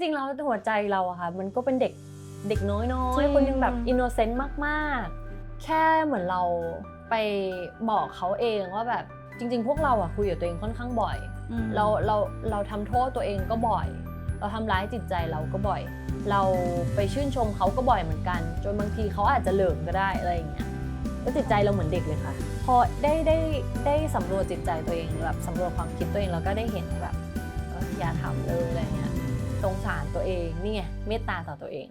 ริงๆแล้วหัวใจเราอะค่ะมันก็เป็นเด็กน้อยๆคนนึงแบบอินโนเซนต์มากๆแค่เหมือนเราไปบอกเขาเองว่าแบบจริงๆพวกเราอะคุยกับตัวเองค่อนข้างบ่อยเราทำโทษตัวเองก็บ่อยเราทำร้ายจิตใจเราก็บ่อยเราไปชื่นชมเขาก็บ่อยเหมือนกันจนบางทีเขาอาจจะเหลิงก็ได้อะไรอย่างเงี้ยแล้วจิตใจเราเหมือนเด็กเลยค่ะพอได้สำรวจจิตใจตัวเองแบบสำรวจความคิดตัวเองแล้วก็ได้เห็นแบบอย่าทำเลยอะไรเงี้ยสงสารตัวเองนี่ไงเมตตาต่อตัวเอง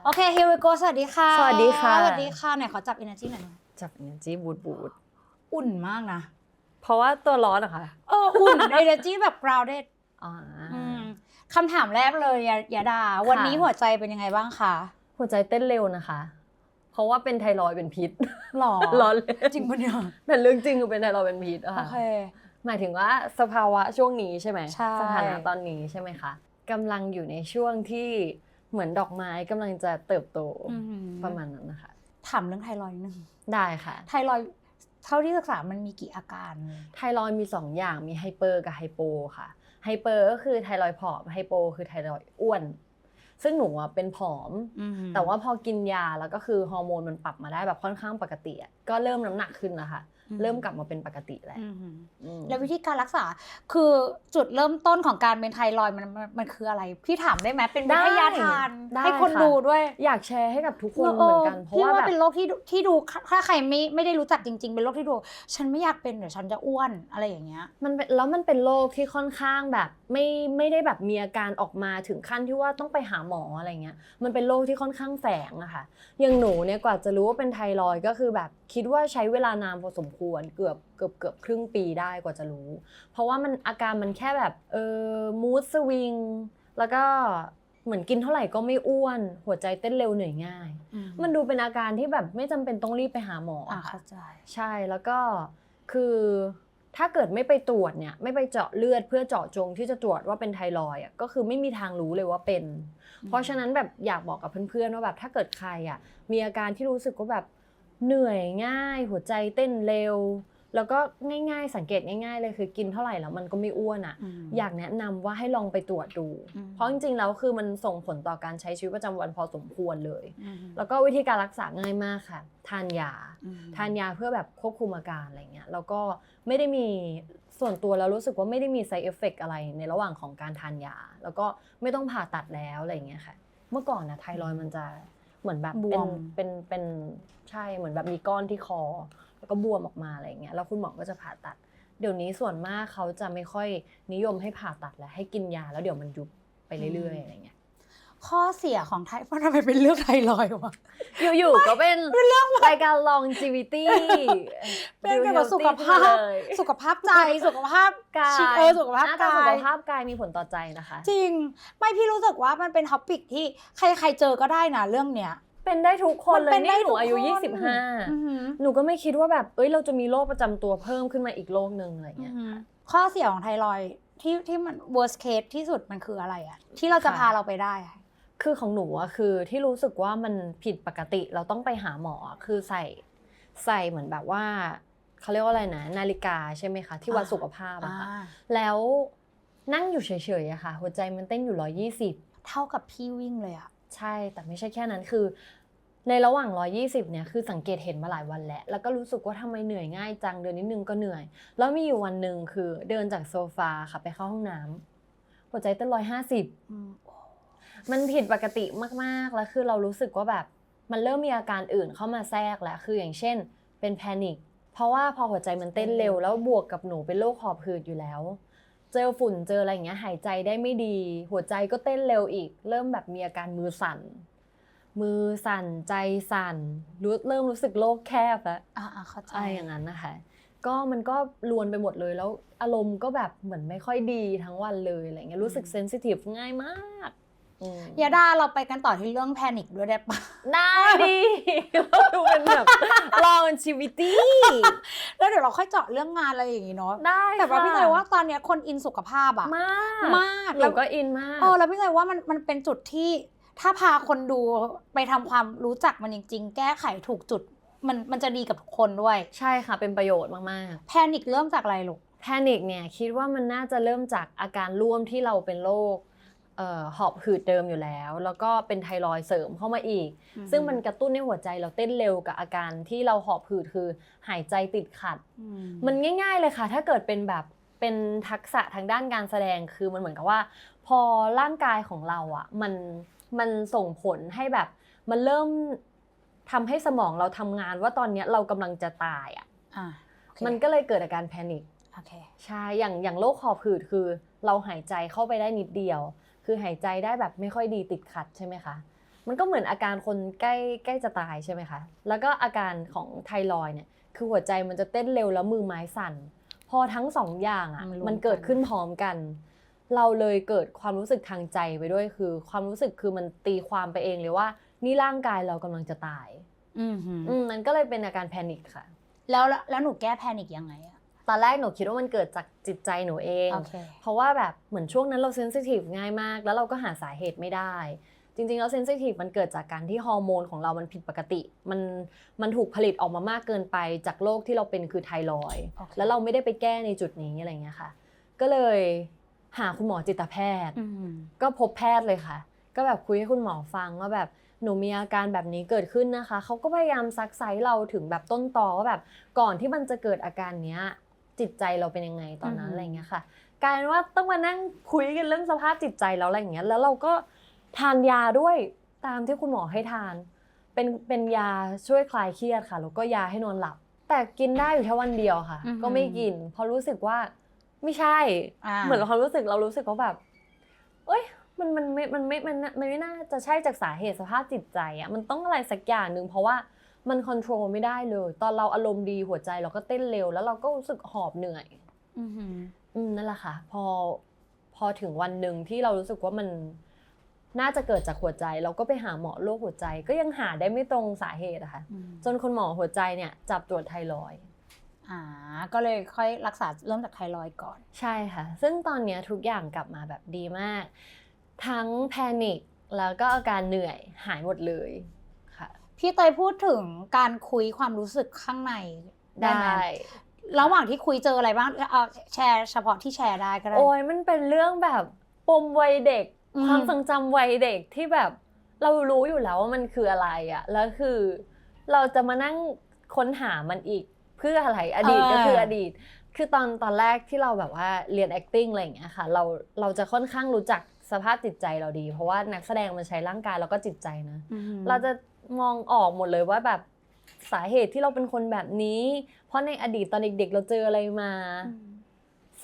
โอเค here we go สวัสดีค่ะสวัสดีค่ะสวัสดีค่ะไหนขอจับ energy หน่อยจับ energy บูดอุ่นมากนะเพราะว่าตัวร้อนเหรอคะอุ่น energy แบบ grounded คำถามแรกเลยยาดาวันนี้หัวใจเป็นยังไงบ้างคะหัวใจเต้นเร็วนะคะเพราะว่าเป็นไทรอยด์เป็นพิษหรอร้อนเลยจริงปะเนี่ยเป็นเรื่องจริงคือเป็นไทรอยด์เป็นพิษอะค่ะโอเคหมายถึงว่าสภาวะช่วงนี้ใช่ไหมใช่สถานะตอนนี้ใช่ไหมคะกำลังอยู่ในช่วงที่เหมือนดอกไม้กำลังจะเติบโตประมาณนั้นนะคะถามเรื่องไทรอยด์นิดนึงได้ค่ะไทรอยด์เท่าที่ศึกษามันมีกี่อาการไทรอยด์มี2อย่างมีไฮเปอร์กับไฮโปค่ะไฮเปอร์ก็คือไทรอยด์ผอมไฮโปคือไทรอยด์อ้วนซึ่งหนูเป็นผอมแต่ว่าพอกินยาแล้วก็คือฮอร์โมนมันปรับมาได้แบบค่อนข้างปกติก็เริ่มน้ำหนักขึ้นแล้วค่ะเริ่มกลับมาเป็นปกติแล้วแล้ววิธีการรักษาคือจุดเริ่มต้นของการเป็นไทรอยด์มันคืออะไรพี่ถามได้ไหมเป็นวิทยาทานให้คนดูด้วยอยากแชร์ให้กับทุกคนเหมือนกันเพราะว่าเป็นโรคที่ดูถ้าใครไม่ได้รู้จักจริงๆเป็นโรคที่ดูฉันไม่อยากเป็นเดี๋ยวฉันจะอ้วนอะไรอย่างเงี้ยมันเป็นโรคที่ค่อนข้างแบบไม่ได้แบบมีอาการออกมาถึงขั้นที่ว่าต้องไปหาหมออะไรเงี้ยมันเป็นโรคที่ค่อนข้างแฝงอะค่ะอย่างหนูเนี่ยกว่าจะรู้ว่าเป็นไทรอยด์ก็คือแบบคิดว่าใช้เวลานานพอสมควรเกือบครึ่งปีได้กว่าจะรู้เพราะว่ามันอาการมันแค่แบบมูดสวิงแล้วก็เหมือนกินเท่าไหร่ก็ไม่อ้วนหัวใจเต้นเร็วเหนื่อยง่ายมันดูเป็นอาการที่แบบไม่จำเป็นต้องรีบไปหาหมอเข้าใจใช่แล้วก็คือถ้าเกิดไม่ไปตรวจเนี่ยไม่ไปเจาะเลือดเพื่อเจาะจงที่จะตรวจว่าเป็นไทรอยด์ก็คือไม่มีทางรู้เลยว่าเป็นเพราะฉะนั้นแบบอยากบอกกับเพื่อนๆว่าแบบถ้าเกิดใครมีอาการที่รู้สึกว่าแบบเหนื่อยง่ายหัวใจเต้นเร็วแล้วก็ง่ายๆสังเกตง่ายๆเลยคือกินเท่าไหร่แล้วมันก็ไม่อ้วนอยากแนะนำว่าให้ลองไปตรวจดูเพราะจริงๆแล้วคือมันส่งผลต่อการใช้ชีวิตประจำวันพอสมควรเลยแล้วก็วิธีการรักษาง่ายมากค่ะทานยาเพื่อแบบควบคุมอาการอะไรเงี้ยแล้วก็ไม่ได้มีส่วนตัวแล้วรู้สึกว่าไม่ได้มี side effect อะไรในระหว่างของการทานยาแล้วก็ไม่ต้องผ่าตัดแล้วอะไรเงี้ยค่ะเมื่อก่อนไทรอยด์มันจะเหมือนแบบเป็นใช่เหมือนแบบมีก้อนที่คอแล้วก็บวมออกมาอะไรเงี้ยแล้วคุณหมอก็จะผ่าตัดเดี๋ยวนี้ส่วนมากเขาจะไม่ค่อยนิยมให้ผ่าตัดแล้วให้กินยาแล้วเดี๋ยวมันยุบไปเรื่อยๆอะไรเงี้ยข้อเสียของไทรอยด์ทำไมเป็นเรื่องไทรอยด์วะอยู่ๆก็เป็นรายการ longevity เป็นเกี่ยวกับสุขภาพใจสุขภาพกายสุขภาพกายมีผลต่อใจนะคะจริงไม่พี่รู้สึกว่ามันเป็นท็อปิกที่ใครเจอก็ได้นะเรื่องเนี้ยเป็นได้ทุกคนเลยนี่หนูอายุ25หนูก็ไม่คิดว่าแบบเราจะมีโรคประจำตัวเพิ่มขึ้นมาอีกโรคนึงอะไรเงี้ยข้อเสียของไทรอยด์ที่มัน worst case ที่สุดมันคืออะไรที่เราจะพาเราไปได้คือของหนูคือที่รู้สึกว่ามันผิดปกติเราต้องไปหาหมอคือใส่เหมือนแบบว่าเขาเรียกว่าอะไรนะนาฬิกาใช่ไหมคะที่วัดสุขภาพอะค่ะแล้วนั่งอยู่เฉยๆอะค่ะหัวใจมันเต้นอยู่120เท่ากับพี่วิ่งเลยใช่แต่ไม่ใช่แค่นั้นคือในระหว่าง120เนี่ยคือสังเกตเห็นมาหลายวันแล้วก็รู้สึกว่าทำไมเหนื่อยง่ายจังเดินนิดนึงก็เหนื่อยแล้วมีอยู่วันนึงคือเดินจากโซฟาค่ะไปเข้าห้องน้ำหัวใจเต้น150มันผิดปกติมากๆแล้วคือเรารู้สึกว่าแบบมันเริ่มมีอาการอื่นเข้ามาแทรกแล้วคืออย่างเช่นเป็นแพนิคเพราะว่าพอหัวใจมันเต้นเร็วแล้วบวกกับหนูเป็นโรคหอบหืดอยู่แล้วเจอฝุ่นเจออะไรอย่างเงี้ยหายใจได้ไม่ดีหัวใจก็เต้นเร็วอีกเริ่มแบบมีอาการมือสั่นใจสั่นเริ่มรู้สึกโลกแคบแล้วเข้าใจอย่างนั้นนะคะก็มันก็รวนไปหมดเลยแล้วอารมณ์ก็แบบเหมือนไม่ค่อยดีทั้งวันเลยอะไรเงี้ยรู้สึกเซนซิทีฟง่ายมากยาดาเราไปกันต่อที่เรื่องแพนิคด้วยได้ปะได้ดิเราดูเป็นแบบ longevity แล้วเดี๋ยวเราค่อยเจาะเรื่องงานอะไรอย่างงี้เนาะได้แต่ว่าพี่ใจว่าตอนนี้คนอินสุขภาพมากแล้วก็อินมากแล้วพี่ใจว่ามันเป็นจุดที่ ถ้าพาคนดูไปทำความรู้จักมันจริงๆแก้ไขถูกจุดมันจะดีกับทุกคนด้วยใช่ค่ะเป็นประโยชน์มากแพนิคเริ่มจากอะไรลูกๆแพนิคเนี่ยคิดว่ามันน่าจะเริ่มจากอาการร่วมที่เราเป็นโรคหอบหืดเดิมอยู่แล้วก็เป็นไทรอยด์เสริมเข้ามาอีกซึ่งมันกระตุ้นให้หัวใจเราเต้นเร็วกับอาการที่เราหอบหืดคือหายใจติดขัดมันง่ายๆเลยค่ะถ้าเกิดเป็นแบบเป็นทักษะทางด้านการแสดงคือมันเหมือนกับว่าพอร่างกายของเราอ่ะมันส่งผลให้แบบมันเริ่มทำให้สมองเราทำงานว่าตอนนี้เรากำลังจะตายอ่ะมันก็เลยเกิดอาการแพนิคใช่อย่างโรคหอบหืดคือเราหายใจเข้าไปได้นิดเดียวคือหายใจได้แบบไม่ค่อยดีติดขัดใช่ไหมคะมันก็เหมือนอาการคนใกล้จะตายใช่ไหมคะแล้วก็อาการของไทรอยด์เนี่ยคือหัวใจมันจะเต้นเร็วแล้วมือไม้สั่นพอทั้งสองอย่างอ่ะมันเกิดขึ้นพร้อมกันเราเลยเกิดความรู้สึกทางใจไปด้วยคือความรู้สึกคือมันตีความไปเองเลยว่านี่ร่างกายเรากำลังจะตายมันก็เลยเป็นอาการแพนิคค่ะแล้วหนูแก้แพนิคยังไงอะตอนแรกหนูคิดว่ามันเกิดจากจิตใจหนูเองเพราะว่าแบบเหมือนช่วงนั้นเราเซนซิทีฟง่ายมากแล้วเราก็หาสาเหตุไม่ได้จริงๆแล้วเซนซิทีฟมันเกิดจากการที่ฮอร์โมนของเรามันผิดปกติมันถูกผลิตออกมามากเกินไปจากโรคที่เราเป็นคือไทรอยด์แล้วเราไม่ได้ไปแก้ในจุดนี้อะไรเงี้ยค่ะก็เลยหาคุณหมอจิตแพทย์ก็พบแพทย์เลยค่ะก็แบบคุยให้คุณหมอฟังว่าแบบหนูมีอาการแบบนี้เกิดขึ้นนะคะเขาก็พยายามซักไซส์เราถึงแบบต้นตอว่าแบบก่อนที่มันจะเกิดอาการเนี้ยจิตใจเราเป็นยังไงตอนนั้นอะไรเงี้ยค่ะกลายเป็นว่าต้องมานั่งคุยกันเรื่องสภาพจิตใจแล้วอะไรอย่างเงี้ยแล้วเราก็ทานยาด้วยตามที่คุณหมอให้ทานเป็นยาช่วยคลายเครียดค่ะแล้วก็ยาให้นอนหลับแต่กินได้อยู่แค่วันเดียวค่ะก็ไม่กินเพราะรู้สึกว่าไม่ใช่เหมือนเรารู้สึกว่าแบบเอ้ยมันไม่น่าจะใช่จากสาเหตุสภาพจิตใจอ่ะมันต้องอะไรสักอย่างนึงเพราะว่ามันคอนโทรลไม่ได้เลยตอนเราอารมณ์ดีหัวใจเราก็เต้นเร็วแล้วเราก็รู้สึกหอบเหนื่อยนั่นแหละค่ะพอถึงวันหนึ่งที่เรารู้สึกว่ามันน่าจะเกิดจากหัวใจเราก็ไปหาหมอโรคหัวใจก็ยังหาได้ไม่ตรงสาเหตุอะค่ะจนคุณหมอหัวใจเนี่ยจับตรวจไทรอยด์ก็เลยค่อยรักษาเริ่มจากไทรอยด์ก่อนใช่ค่ะซึ่งตอนนี้ทุกอย่างกลับมาแบบดีมากทั้งแพนิคแล้วก็อาการเหนื่อยหายหมดเลยค่ะพี่เตยพูดถึงการคุยความรู้สึกข้างในได้ไหมระหว่างที่คุยเจออะไรบ้างแชร์เฉพาะที่แชร์ได้ก็ได้โอ้ยมันเป็นเรื่องแบบปมวัยเด็กความทรงจำวัยเด็กที่แบบเรารู้อยู่แล้วว่ามันคืออะไรอะแล้วคือเราจะมานั่งค้นหามันอีกเพื่ออะไรอดีตก็คืออดีตคือตอนแรกที่เราแบบว่าเรียน acting อะไรอย่างเงี้ยค่ะเราจะค่อนข้างรู้จักสภาพจิตใจเราดีเพราะว่านักแสดงมันใช้ร่างกายแล้วก็จิตใจนะเราจะมองออกหมดเลยว่าแบบสาเหตุที่เราเป็นคนแบบนี้เพราะในอดีตตอนเด็กๆเราเจออะไรมา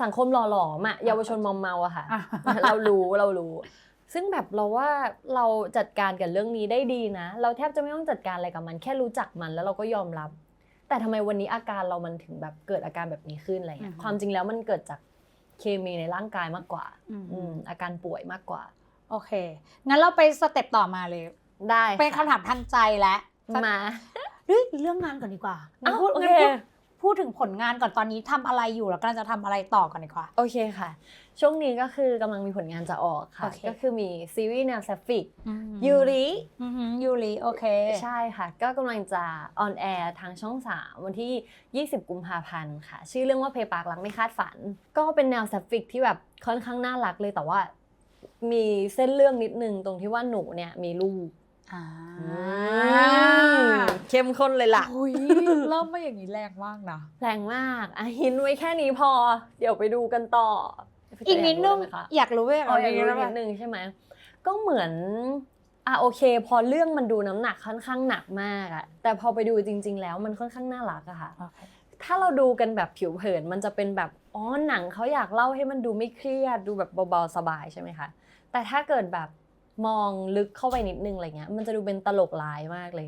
สังคมหล่อหลอมอะเยาวชนมอมเมาอะค่ะเรารู้ซึ่งแบบเราว่าเราจัดการกับเรื่องนี้ได้ดีนะเราแทบจะไม่ต้องจัดการอะไรกับมันแค่รู้จักมันแล้วเราก็ยอมรับแต่ทำไมวันนี้อาการเรามันถึงแบบเกิดอาการแบบนี้ขึ้นอะไรเงี้ยความจริงแล้วมันเกิดจากเคมีในร่างกายมากกว่าอาการป่วยมากกว่าโอเคงั้นเราไปสเต็ปต่อมาเลยได้เป็นคำถามทางใจแล้วมาเรื่องงานก่อนดีกว่าพูดถึงผลงานก่อนตอนนี้ทำอะไรอยู่แล้วกำลังจะทำอะไรต่อก่อนดีกว่าโอเคค่ะช่วงนี้ก็คือกำลังมีผลงานจะออกค่ะก็คือมีซีรีส์แนวแซฟิกยูริโอเคใช่ค่ะก็กำลังจะออนแอร์ทางช่อง3วันที่20กุมภาพันธ์ค่ะชื่อเรื่องว่าเพปากรักไม่คาดฝันก็เป็นแนวแซฟิกที่แบบค่อนข้างน่ารักเลยแต่ว่ามีเส้นเรื่องนิดนึงตรงที่ว่าหนูเนี่ยมีลูกเข้มข้นเลยล่ะเริ่มมาอย่างนี้แรงมากนะแรงมากหินไว้แค่นี้พอเดี๋ยวไปดูกันต่ออีกนิดนึงอยากรู้อยากรู้นิดนึงใช่ไหมก็เหมือนโอเคพอเรื่องมันดูน้ำหนักค่อนข้างหนักมากอะแต่พอไปดูจริงๆแล้วมันค่อนข้างน่ารักอะค่ะถ้าเราดูกันแบบผิวเผินมันจะเป็นแบบหนังเขาอยากเล่าให้มันดูไม่เครียดดูแบบเบาๆสบายใช่ไหมคะแต่ถ้าเกิดแบบมองลึกเข้าไปนิดนึงอะไรเงี้ยมันจะดูเป็นตลกร้ายมากเลย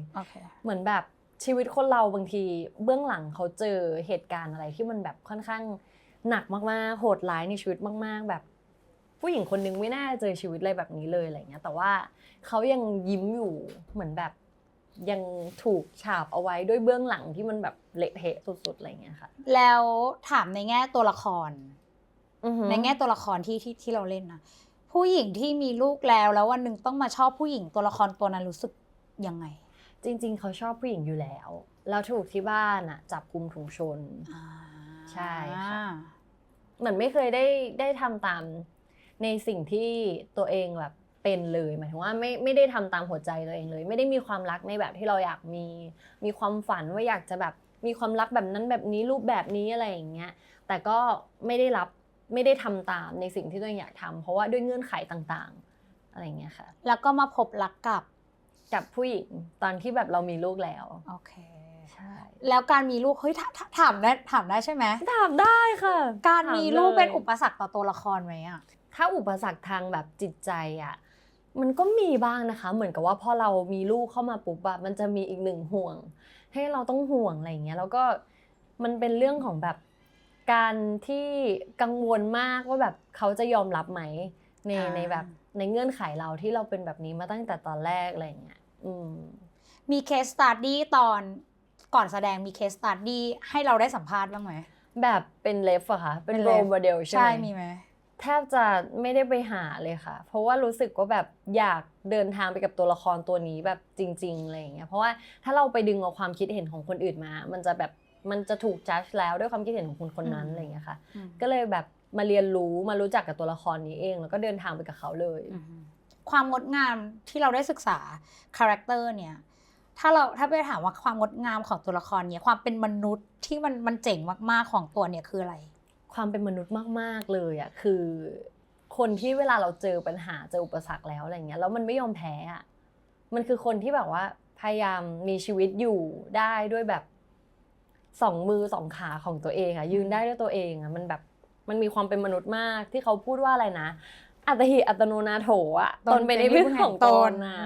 เหมือนแบบชีวิตคนเราบางทีเบื้องหลังเขาเจอเหตุการณ์อะไรที่มันแบบค่อนข้างหนักมากๆโหดร้ายในชีวิตมากๆแบบผู้หญิงคนนึงไม่น่าเจอชีวิตอะไรแบบนี้เลยอะไรเงี้ยแต่ว่าเขายังยิ้มอยู่เหมือนแบบยังถูกฉาบเอาไว้ด้วยเบื้องหลังที่มันแบบเละเทะสุดๆอะไรเงี้ยค่ะแล้วถามในแง่ตัวละครในแง่ตัวละครที่เราเล่นนะ ผู้หญิงที่มีลูกแล้ววันหนึ่งต้องมาชอบผู้หญิงตัวละครตัวนั้นรู้สึกยังไงจริงๆเขาชอบผู้หญิงอยู่แล้วถูกที่บ้านอ่ะจับกุมถุงชนใช่ค่ะเหมือนไม่เคยได้ทำตามในสิ่งที่ตัวเองแบบเป็นเลยหมายถึงว่าไม่ได้ทำตามหัวใจตัวเองเลยไม่ได้มีความรักในแบบที่เราอยากมีความฝันว่าอยากจะแบบมีความรักแบบนั้นแบบนี้รูปแบบนี้อะไรอย่างเงี้ยแต่ก็ไม่ได้ทำตามในสิ่งที่ตัวเองอยากทำเพราะว่าด้วยเงื่อนไขต่างๆอะไรอย่างเงี้ยค่ะแล้วก็มาพบรักกับผู้หญิงตอนที่แบบเรามีลูกแล้วโอเคใช่แล้วการมีลูกเฮ้ยถามได้ใช่ไหมถามได้ค่ะการมีลูกเป็นอุปสรรคต่อตัวละครไหมอะถ้าอุปสรรคทางแบบจิตใจอะมันก็มีบ้างนะคะเหมือนกับว่าพอเรามีลูกเข้ามาปุ๊บอะมันจะมีอีกหนึ่งห่วงให้เราต้องห่วงอะไรอย่างเงี้ยแล้วก็มันเป็นเรื่องของแบบการที่กังวลมากว่าแบบเขาจะยอมรับไหมในแบบในเงื่อนไขเราที่เราเป็นแบบนี้มาตั้งแต่ตอนแรกอะไรอย่างเงี้ยมีเคสสตั๊ดดี้ตอนก่อนแสดงมีเคสสตั๊ดดี้ให้เราได้สัมภาษณ์บ้างไหมแบบเป็นเลฟอะค่ะเป็นโรลโมเดลใช่ไหมใช่มีไหมแทบจะไม่ได้ไปหาเลยค่ะเพราะว่ารู้สึกว่าแบบอยากเดินทางไปกับตัวละครตัวนี้แบบจริงๆอะไรอย่างเงี้ยเพราะว่าถ้าเราไปดึงเอาความคิดเห็นของคนอื่นมามันจะถูกจัดแล้วด้วยความคิดเห็นของคนนั้นอะไรอย่างเงี้ยค่ะก็เลยแบบมาเรียนรู้มารู้จักกับตัวละครนี้เองแล้วก็เดินทางไปกับเขาเลยความงดงามที่เราได้ศึกษาคาแรคเตอร์เนี่ยถ้าไปถามว่าความงดงามของตัวละครเนี่ยความเป็นมนุษย์ที่มันเจ๋งมากๆของตัวเนี่ยคืออะไรความเป็นมนุษย์มากๆเลยอ่ะคือคนที่เวลาเราเจอปัญหาเจออุปสรรคแล้วอะไรเงี้ยแล้วมันไม่ยอมแพ้อ่ะมันคือคนที่แบบว่าพยายามมีชีวิตอยู่ได้ด้วยแบบ2 มือ2 ขาของตัวเองอ่ะยืนได้ด้วยตัวเองอ่ะมันแบบมันมีความเป็นมนุษย์มากที่เขาพูดว่าอะไรนะอัตหิอัตโนนาโถอ่ะตนเป็นที่พึ่งของตนอ่ะ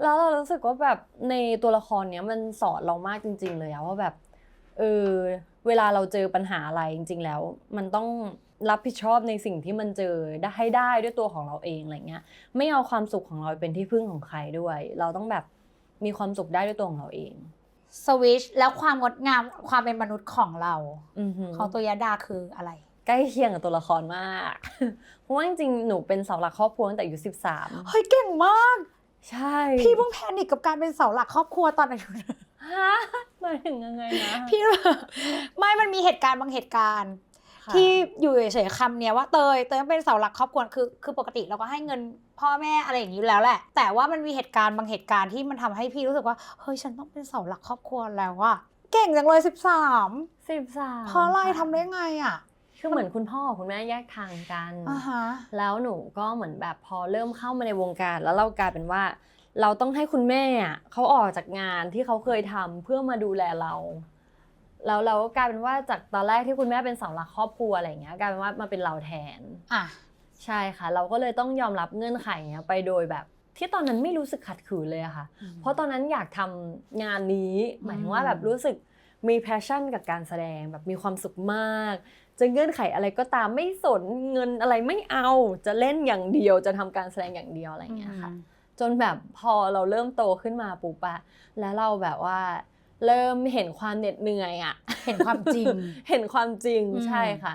แล้วเรารู้สึกว่าแบบในตัวละครเนี้ยมันสอนเรามากจริงๆเลยอะว่าแบบเวลาเราเจอปัญหาอะไรจริงๆแล้วมันต้องรับผิดชอบในสิ่งที่มันเจอได้ด้วยตัวของเราเองอะไรเงี้ยไม่เอาความสุขของเราเป็นที่พึ่งของใครด้วยเราต้องแบบมีความสุขได้ด้วยตัวของเราเองสวิชแล้วความงดงามความเป็นมนุษย์ของเราของตัวยดาคืออะไรใกล้เคียงกับตัวละครมากเพราะว่าจริงๆหนูเป็นเสาหลักครอบครัวตั้งแต่อายุ13เฮ้ยเก่งมากใช่พี่เพิ่งแพนิคกับการเป็นเสาหลักครอบครัวตอนอายุฮะหมายถึงยังไงนะพี่ไม่มันมีเหตุการณ์บางเหตุการณ์ที่อยู่เฉยๆคำเนี้ยว่าเตยเป็นเสาหลักครอบครัวคือปกติเราก็ให้เงินพ่อแม่อะไรอย่างนี้อยู่แล้วแหละแต่ว่ามันมีเหตุการณ์บางเหตุการณ์ที่มันทำให้พี่รู้สึกว่าเฮ้ยฉันต้องเป็นเสาหลักครอบครัวแล้วอะเก่งจังเลย13เพราะอะไรทำได้ไงอะคือเหมือนคุณพ่อคุณแม่แยกทางกันแล้วหนูก็เหมือนแบบพอเริ่มเข้ามาในวงการแล้วเรากลายเป็นว่าเราต้องให้คุณแม่เขาออกจากงานที่เขาเคยทำเพื่อมาดูแลเราแล้วเราก็กลายเป็นว่าจากตอนแรกที่คุณแม่เป็นเสาหลักครอบครัวอะไรอย่างเงี้ยกลายเป็นว่ามาเป็นเราแทนใช่ค่ะเราก็เลยต้องยอมรับเงื่อนไขเนี้ยไปโดยแบบที่ตอนนั้นไม่รู้สึกขัดขืนเลยอะค่ะเพราะตอนนั้นอยากทำงานนี้หมายถึงว่าแบบรู้สึกมีแพชชั่นกับการแสดงแบบมีความสุขมากจะเงื่อนไขอะไรก็ตามไม่สนเงินอะไรไม่เอาจะเล่นอย่างเดียวจะทำการแสดงอย่างเดียวอะไรอย่างเงี้ยค่ะจนแบบพอเราเริ่มโตขึ้นมาปุ๊บอะแล้วเราแบบว่าเริ่มเห็นความเหน็ดเหนื่อยอะเห็นความจริง เห็นความจริงใช่ค่ะ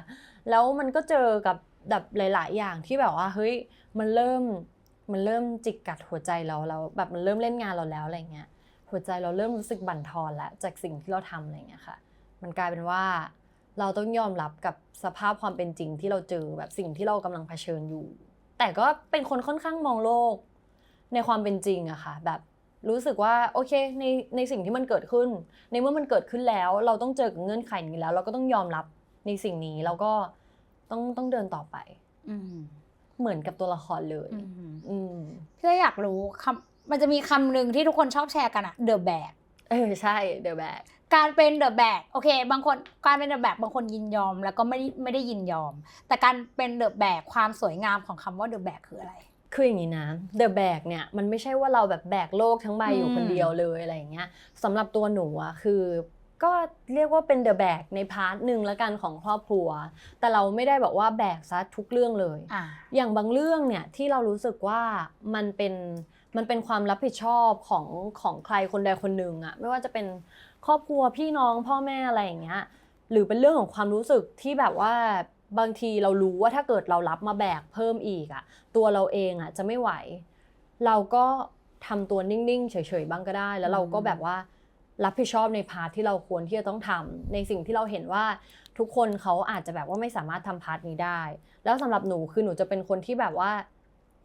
แล้วมันก็เจอกับแบบหลายๆอย่างที่แบบว่าเฮ้ยมันเริ่มจิกกัดหัวใจเราแบบมันเริ่มเล่นงานเราแล้วอะไรเงี้ยหัวใจเราเริ่มรู้สึกบั่นทอนแล้วจากสิ่งที่เราทำอะไรเงี้ยค่ะมันกลายเป็นว่าเราต้องยอมรับกับสภาพความเป็นจริงที่เราเจอแบบสิ่งที่เรากำลังเผชิญอยู่แต่ก็เป็นคนค่อนข้างมองโลกในความเป็นจริงอะค่ะแบบรู้สึกว่าโอเคในสิ่งที่มันเกิดขึ้นในเมื่อมันเกิดขึ้นแล้วเราต้องเจอกับเงื่อนไขนี้แล้วเราก็ต้องยอมรับในสิ่งนี้แล้วก็ต้องเดินต่อไปเหมือนกับตัวละครเลยพี่อยากรู้มันจะมีคำหนึ่งที่ทุกคนชอบแชร์กันอะ The Bag ใช่ The Bag การเป็น The Bag โอเคบางคนการเป็น The Bag บางคนยินยอมแล้วก็ไม่ได้ยินยอมแต่การเป็น The Bag ความสวยงามของคำว่า The Bag คืออะไรคืออย่างนี้นะ The Bag เนี่ยมันไม่ใช่ว่าเราแบบแบกโลกทั้งใบอยู่คนเดียวเลยอะไรอย่างเงี้ยสำหรับตัวหนูอะคือก็เรียกว่าเป็น The Bag ในพาร์ทนึงละกันของครอบครัวแต่เราไม่ได้แบบว่าแบกซะทุกเรื่องเลยอย่างบางเรื่องเนี่ยที่เรารู้สึกว่ามันเป็นความรับผิดชอบของใครคนใดคนหนึ่งอะไม่ว่าจะเป็นครอบครัวพี่น้องพ่อแม่อะไรอย่างเงี้ยหรือเป็นเรื่องของความรู้สึกที่แบบว่า บางทีเรารู้ว่าถ้าเกิดเรารับมาแบกเพิ่มอีกอะตัวเราเองอะจะไม่ไหวเราก็ทำตัวนิ่งๆเฉยๆบ้างก็ได้แล้วเราก็แบบว่ารับผิดชอบในพาร์ทที่เราควรที่จะต้องทำในสิ่งที่เราเห็นว่าทุกคนเขาอาจจะแบบว่าไม่สามารถทำพาร์ทนี้ได้แล้วสำหรับหนูคือหนูจะเป็นคนที่แบบว่า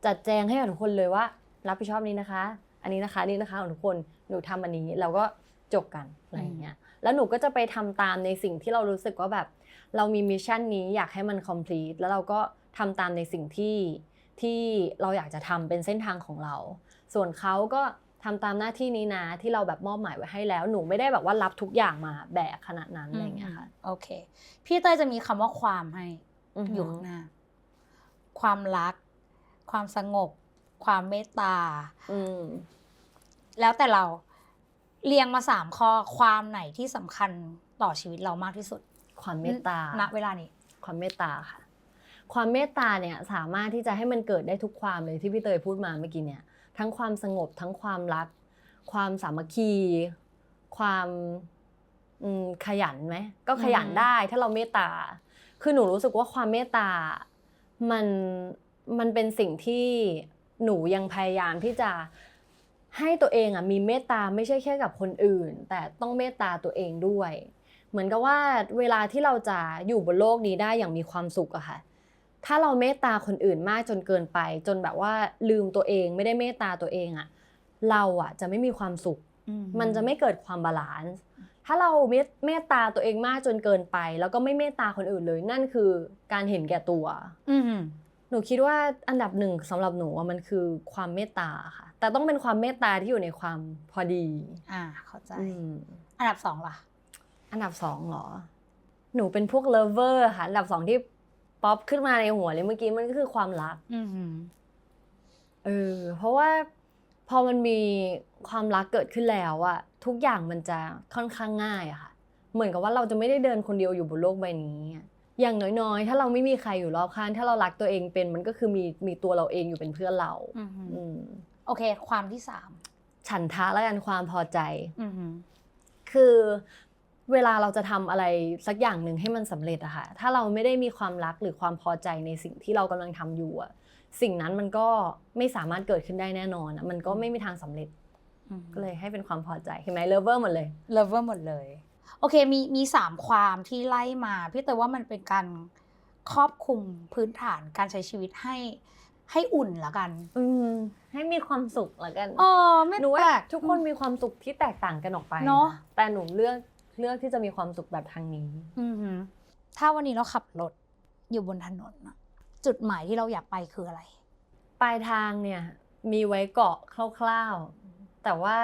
จัดแจงให้กับทุกคนเลยว่ารับผิดชอบนี้นะคะอันนี้นะคะนี่นะคะของทุกคนหนูทำอันนี้เราก็จบกันอะไรอย่างเงี้ยแล้วหนูก็จะไปทำตามในสิ่งที่เรารู้สึกว่าแบบเรามีมิชชั่นนี้อยากให้มัน complete แล้วเราก็ทำตามในสิ่งที่เราอยากจะทำเป็นเส้นทางของเราส่วนเขาก็ทำตามหน้าที่นี้นะที่เราแบบมอบหมายไว้ให้แล้วหนูไม่ได้แบบว่ารับทุกอย่างมาแบกขนาดนั้นอะไรอย่างเงี้ยค่ะโอเคพี่เต้ยจะมีคำว่าความให้อยู่ข้างหน้าความรักความสงบความเมตตาแล้วแต่เราเรียงมา3 ข้อความไหนที่สำคัญต่อชีวิตเรามากที่สุดความเมตตาณเวลานี้ความเมตตาค่ะความเมตตาเนี่ยสามารถที่จะให้มันเกิดได้ทุกความเลยที่พี่เตยพูดมาเมื่อกี้เนี่ยทั้งความสงบทั้งความรักความสามัคคีความขยันไหมก็ขยันได้ถ้าเราเมตตาคือหนูรู้สึกว่าความเมตตามันเป็นสิ่งที่หนูยังพยายามที่จะให้ตัวเองอ่ะมีเมตตาไม่ใช่แค่กับคนอื่นแต่ต้องเมตตาตัวเองด้วยเหมือนกับว่าเวลาที่เราจะอยู่บนโลกนี้ได้อย่างมีความสุขอะค่ะถ้าเราเมตตาคนอื่นมากจนเกินไปจนแบบว่าลืมตัวเองไม่ได้เมตตาตัวเองอะเราอะจะไม่มีความสุขมันจะไม่เกิดความบาลานซ์ถ้าเราเมตตาตัวเองมากจนเกินไปแล้วก็ไม่เมตตาคนอื่นเลยนั่นคือการเห็นแก่ตัวหนูคิดว่าอันดับหนึ่งสำหรับหนูมันคือความเมตตาค่ะแต่ต้องเป็นความเมตตาที่อยู่ในความพอดีเข้าใจอันดับ2ล่ะอันดับ2เหรอหนูเป็นพวกเลิฟเวอร์ค่ะอันดับ2ที่ป๊อปขึ้นมาในหัวเลยเมื่อกี้มันก็คือความรักเพราะว่าพอมันมีความรักเกิดขึ้นแล้วอะทุกอย่างมันจะค่อนข้างง่ายอะค่ะเหมือนกับว่าเราจะไม่ได้เดินคนเดียวอยู่บนโลกใบนี้อย่างน้อยๆถ้าเราไม่มีใครอยู่รอบข้างถ้าเรารักตัวเองเป็นมันก็คือมีตัวเราเองอยู่เป็นเพื่อนเราโอเคความที่3ฉันทะแล้วกันความพอใจคือเวลาเราจะทำอะไรสักอย่างหนึ่งให้มันสำเร็จอะค่ะถ้าเราไม่ได้มีความรักหรือความพอใจในสิ่งที่เรากำลังทำอยู่อะสิ่งนั้นมันก็ไม่สามารถเกิดขึ้นได้แน่นอนมันก็ไม่มีทางสำเร็จก็เลยให้เป็นความพอใจเห็นไหมเลิฟเวอร์หมดเลยเลิฟเวอร์หมดเลยโอเคมี3ความที่ไล่มาพี่เตยว่ามันเป็นการครอบคลุมพื้นฐานการใช้ชีวิตให้อุ่นละกันให้มีความสุขละกันไม่หนูว่าทุกคนมีความสุขที่แตกต่างกันออกไปเนาะแต่หนูเลือกที่จะมีความสุขแบบทางนี้ถ้าวันนี้เราขับรถอยู่บนถนนจุดหมายที่เราอยากไปคืออะไรปลายทางเนี่ยมีไว้เกาะคร่าวๆแต่ว่า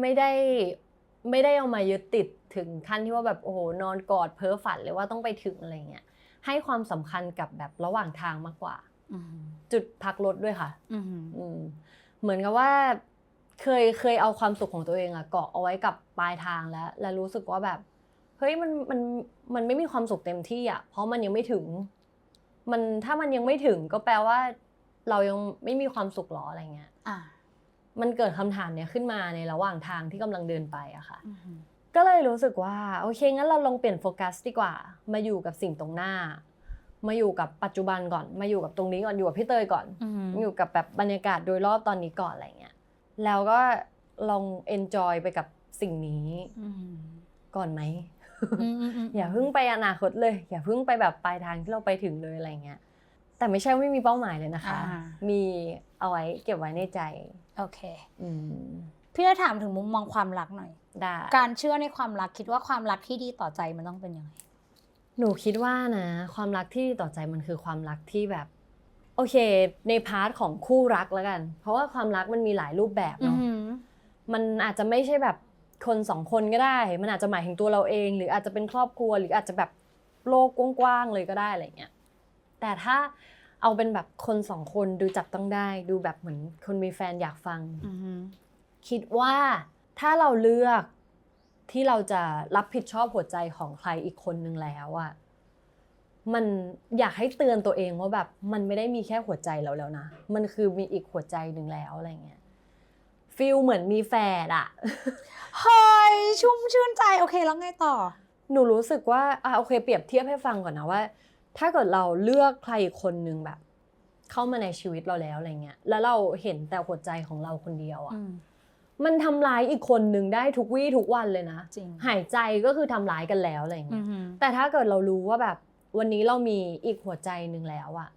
ไม่ได้เอามายึดติดถึงขั้นที่ว่าแบบโอ้โหนอนกอดเพ้อฝันเลยว่าต้องไปถึงอะไรเงี้ยให้ความสำคัญกับแบบระหว่างทางมากกว่าจุดพักรถด้วยค่ะเหมือนกับว่าเคยเอาความสุขของตัวเองอะเกาะเอาไว้กับปลายทางแล้วรู้สึกว่าแบบเฮ้ยมันไม่มีความสุขเต็มที่อะเพราะมันยังไม่ถึงถ้ามันยังไม่ถึงก็แปลว่าเรายังไม่มีความสุขหรออะไรเงี้ยมันเกิดคำถามเนี้ยขึ้นมาในระหว่างทางที่กำลังเดินไปอะค่ะก็เลยรู้สึกว่าโอเคงั้นเราลองเปลี่ยนโฟกัสดีกว่ามาอยู่กับสิ่งตรงหน้ามาอยู่กับปัจจุบันก่อนมาอยู่กับตรงนี้ก่อนอยู่กับพี่เตยก่อนอยู่กับแบบบรรยากาศโดยรอบตอนนี้ก่อนอะไรเงี้ยแล้วก็ลองเอนจอยไปกับสิ่งนี้ก่อนไหมอย่าเพิ่งไปอนาคตเลยอย่าเพิ่งไปแบบปลายทางที่เราไปถึงเลยอะไรเงี้ยแต่ไม่ใช่ไม่มีเป้าหมายเลยนะคะมีเอาไว้เก็บไว้ในใจโอเคพี่ได้ถามถึงมุมมองความรักหน่อยได้การเชื่อในความรักคิดว่าความรักที่ดีต่อใจมันต้องเป็นยังไงหนูคิดว่านะความรักที่ดีต่อใจมันคือความรักที่แบบโอเคในพาร์ทของคู่รักแล้วกันเพราะว่าความรักมันมีหลายรูปแบบเนาะมันอาจจะไม่ใช่แบบคน2คนก็ได้มันอาจจะหมายถึงตัวเราเองหรืออาจจะเป็นครอบครัวหรืออาจจะแบบโลกกว้างๆเลยก็ได้อะไรเงี้ยแต่ถ้าเอาเป็นแบบคน2คนดูจับต้องได้ดูแบบเหมือนคนมีแฟนอยากฟังคิดว่าถ้าเราเลือกที่เราจะรับผิดชอบหัวใจของใครอีกคนนึงแล้วอะมันอยากให้เตือนตัวเองว่าแบบมันไม่ได้มีแค่หัวใจเราแล้วนะมันคือมีอีกหัวใจนึงแล้วอะไรเงี้ยฟีลเหมือนมีแฟนอะเฮ้ยชุ่มชื่นใจโอเคแล้วไงต่อหนูรู้สึกว่าโอเคเปรียบเทียบให้ฟังก่อนนะว่า ถ้าเกิดเราเลือกใครคนนึงแบบ เข้ามาในชีวิตเราแล้วอะไรเงี้ยแล้วเราเห็นแต่หัวใจของเราคนเดียวอ่ะมันทำร้ายอีกคนนึงได้ทุกวี่ทุกวันเลยนะจริงหายใจก็คือทำร้ายกันแล้วอะไรเงี้ยแต่ถ้าเกิดเรารู้ว่าแบบวันนี้เรามีอีกหัวใจนึงแล้วอ่ะ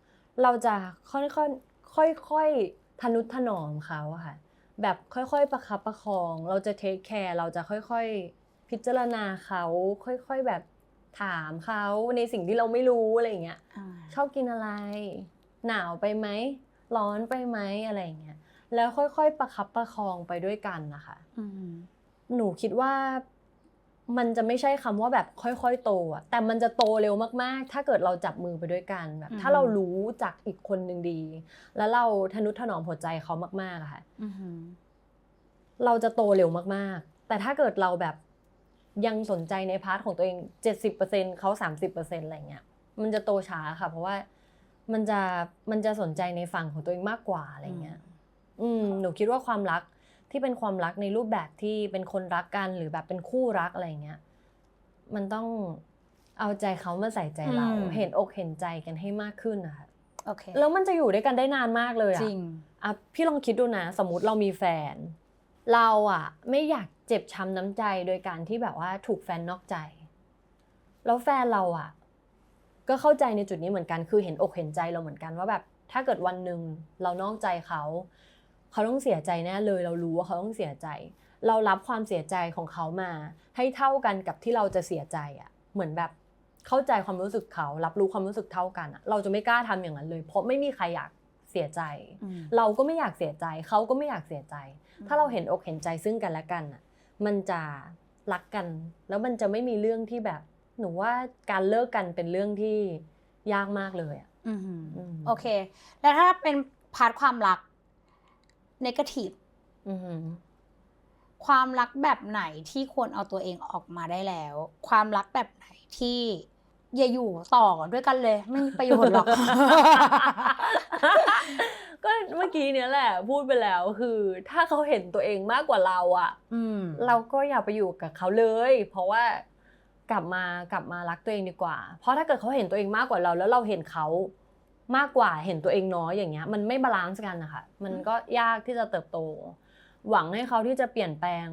เราจะค่อยๆทนุถนอมเขาอะค่ะแบบค่อยๆประคับประคองเราจะเทคแคร์เราจะค่อยๆพิจารณาเขาค่อยๆแบบถามเขาในสิ่งที่เราไม่รู้อะไรเงี้ยชอบกินอะไรหนาวไปไหมร้อนไปไหมอะไรเงี้ยแล้วค่อยๆประคับประคองไปด้วยกันนะคะหนูคิดว่ามันจะไม่ใช่คำว่าแบบค่อยๆโตอะแต่มันจะโตเร็วมากๆถ้าเกิดเราจับมือไปด้วยกันแบบถ้าเรารู้จักอีกคนนึงดีแล้วเราทนุถนอมหัวใจเขามากๆอะค่ะเราจะโตเร็วมากๆแต่ถ้าเกิดเราแบบยังสนใจในพาร์ทของตัวเอง 70% เขา 30% อะไรเงี้ยมันจะโตช้าค่ะเพราะว่ามันจะสนใจในฝั่งของตัวเองมากกว่าอะไรเงี้ยหนูคิดว่าความรักที่เป็นความรักในรูปแบบที่เป็นคนรักกันหรือแบบเป็นคู่รักอะไรเงี้ยมันต้องเอาใจเขามาใส่ใจเราเห็นอกเห็นใจกันให้มากขึ้นนะคะโอเคแล้วมันจะอยู่ด้วยกันได้นานมากเลยอะจริงพี่ลองคิดดูนะสมมุติเรามีแฟนเราอะไม่อยากเจ็บช้ำน้ำใจโดยการที่แบบว่าถูกแฟนนอกใจแล้วแฟนเราอะก็เข้าใจในจุดนี้เหมือนกันคือเห็นอกเห็นใจเราเหมือนกันว่าแบบถ้าเกิดวันนึงเรานอกใจเขาต้องเสียใจแน่เลยเรารู้ว่าเขาต้องเสียใจเรารับความเสียใจของเขามาให้เท่ากันกับที่เราจะเสียใจอะเหมือนแบบเข้าใจความรู้สึกเขารับรู้ความรู้สึกเท่ากันอะเราจะไม่กล้าทำอย่างนั้นเลยเพราะไม่มีใครอยากเสียใจเราก็ไม่อยากเสียใจเขาก็ไม่อยากเสียใจถ้าเราเห็นอกเห็นใจซึ่งกันและกันอะมันจะรักกันแล้วมันจะไม่มีเรื่องที่แบบหนูว่าการเลิกกันเป็นเรื่องที่ยากมากเลยอะโอเคแล้วถ้าเป็นพาร์ทความรักเนกาทีฟความรักแบบไหนที่ควรเอาตัวเองออกมาได้แล้วความรักแบบไหนที่อย่าอยู่ต่อด้วยกันเลยไม่มีประโยชน์หรอก ก็เมื่อกี้เนี้ยแหละพูดไปแล้วคือถ้าเขาเห็นตัวเองมากกว่าเราอ่ะเราก็อย่าไปอยู่กับเขาเลยเพราะว่ากลับมารักตัวเองดีกว่าเพราะถ้าเกิดเขาเห็นตัวเองมากกว่าเราแล้วเราเห็นเขามากกว่าเห็นตัวเองน้อยอย่างเงี้ยมันไม่บาลานซ์กันนะคะมันก็ยากที่จะเติบโตหวังให้เขาที่จะเปลี่ยนแปลง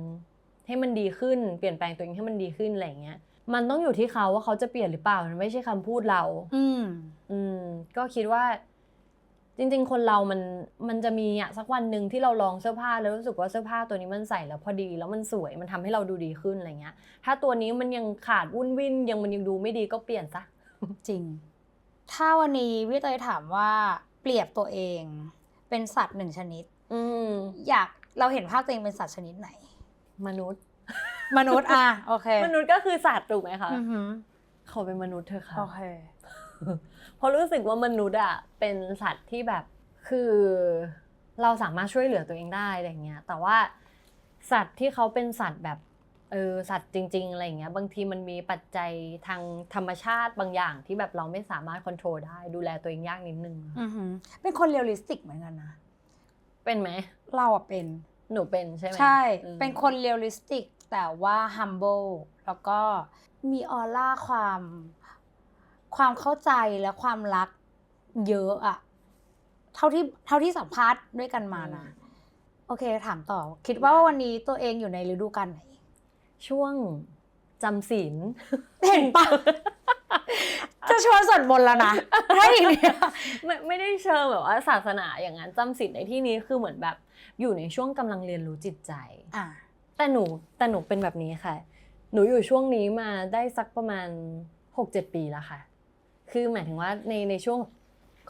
ให้มันดีขึ้นเปลี่ยนแปลงตัวเองให้มันดีขึ้นอะไรอย่างเงี้ยมันต้องอยู่ที่เขาว่าเขาจะเปลี่ยนหรือเปล่ามันไม่ใช่คำพูดเราก็คิดว่าจริงๆคนเรามันจะมีอะสักวันหนึ่งที่เราลองเสื้อผ้าแล้วรู้สึกว่าเสื้อผ้าตัวนี้มันใส่แล้วพอดีแล้วมันสวยมันทำให้เราดูดีขึ้นอะไรเงี้ยถ้าตัวนี้มันยังขาดวุ่นวิ่นมันยังดูไม่ดีก็เปลี่ยนซะจริงถ้าวันนี้พี่เตยถามว่าเปรียบตัวเองเป็นสัตว์หนึ่งชนิดอยากเราเห็นภาพตัวเองเป็นสัตว์ชนิดไหนมนุษย์โอเคมนุษย์ก็คือสัตว์ถูกไหมคะขอเป็นมนุษย์เถอะค่ะโอเคเพราะรู้สึกว่ามนุษย์อะเป็นสัตว์ที่แบบคือเราสามารถช่วยเหลือตัวเองได้อะไรเงี้ยแต่ว่าสัตว์ที่เขาเป็นสัตว์แบบสัตว์จริงๆอะไรเงี้ยบางทีมันมีปัจจัยทางธรรมชาติบางอย่างที่แบบเราไม่สามารถควบคุมได้ดูแลตัวเองยากนิดนึงเป็นคนเรียลลิสติกเหมือนกันนะเป็นไหมเราอะเป็นหนูเป็นใช่ไหมใช่เป็นคนเรียลลิสติกแต่ว่า humble แล้วก็มีออร่าความเข้าใจและความรักเยอะอะเท่าที่สัมภาษณ์ด้วยกันมานะโอเคถามต่อคิดว่าวันนี้ตัวเองอยู่ในฤดูกาลไหนช่วงจำศีลเห็นปะจะชวนสวดมนต์แล้วนะถ้าอย่างนี้ไม่ได้เชิงแบบว่าศาสนาอย่างนั้นจำศีลในที่นี้คือเหมือนแบบอยู่ในช่วงกำลังเรียนรู้จิตใจแต่หนูเป็นแบบนี้ค่ะหนูอยู่ช่วงนี้มาได้สักประมาณ 6-7 ปีแล้วค่ะคือหมายถึงว่าในช่วง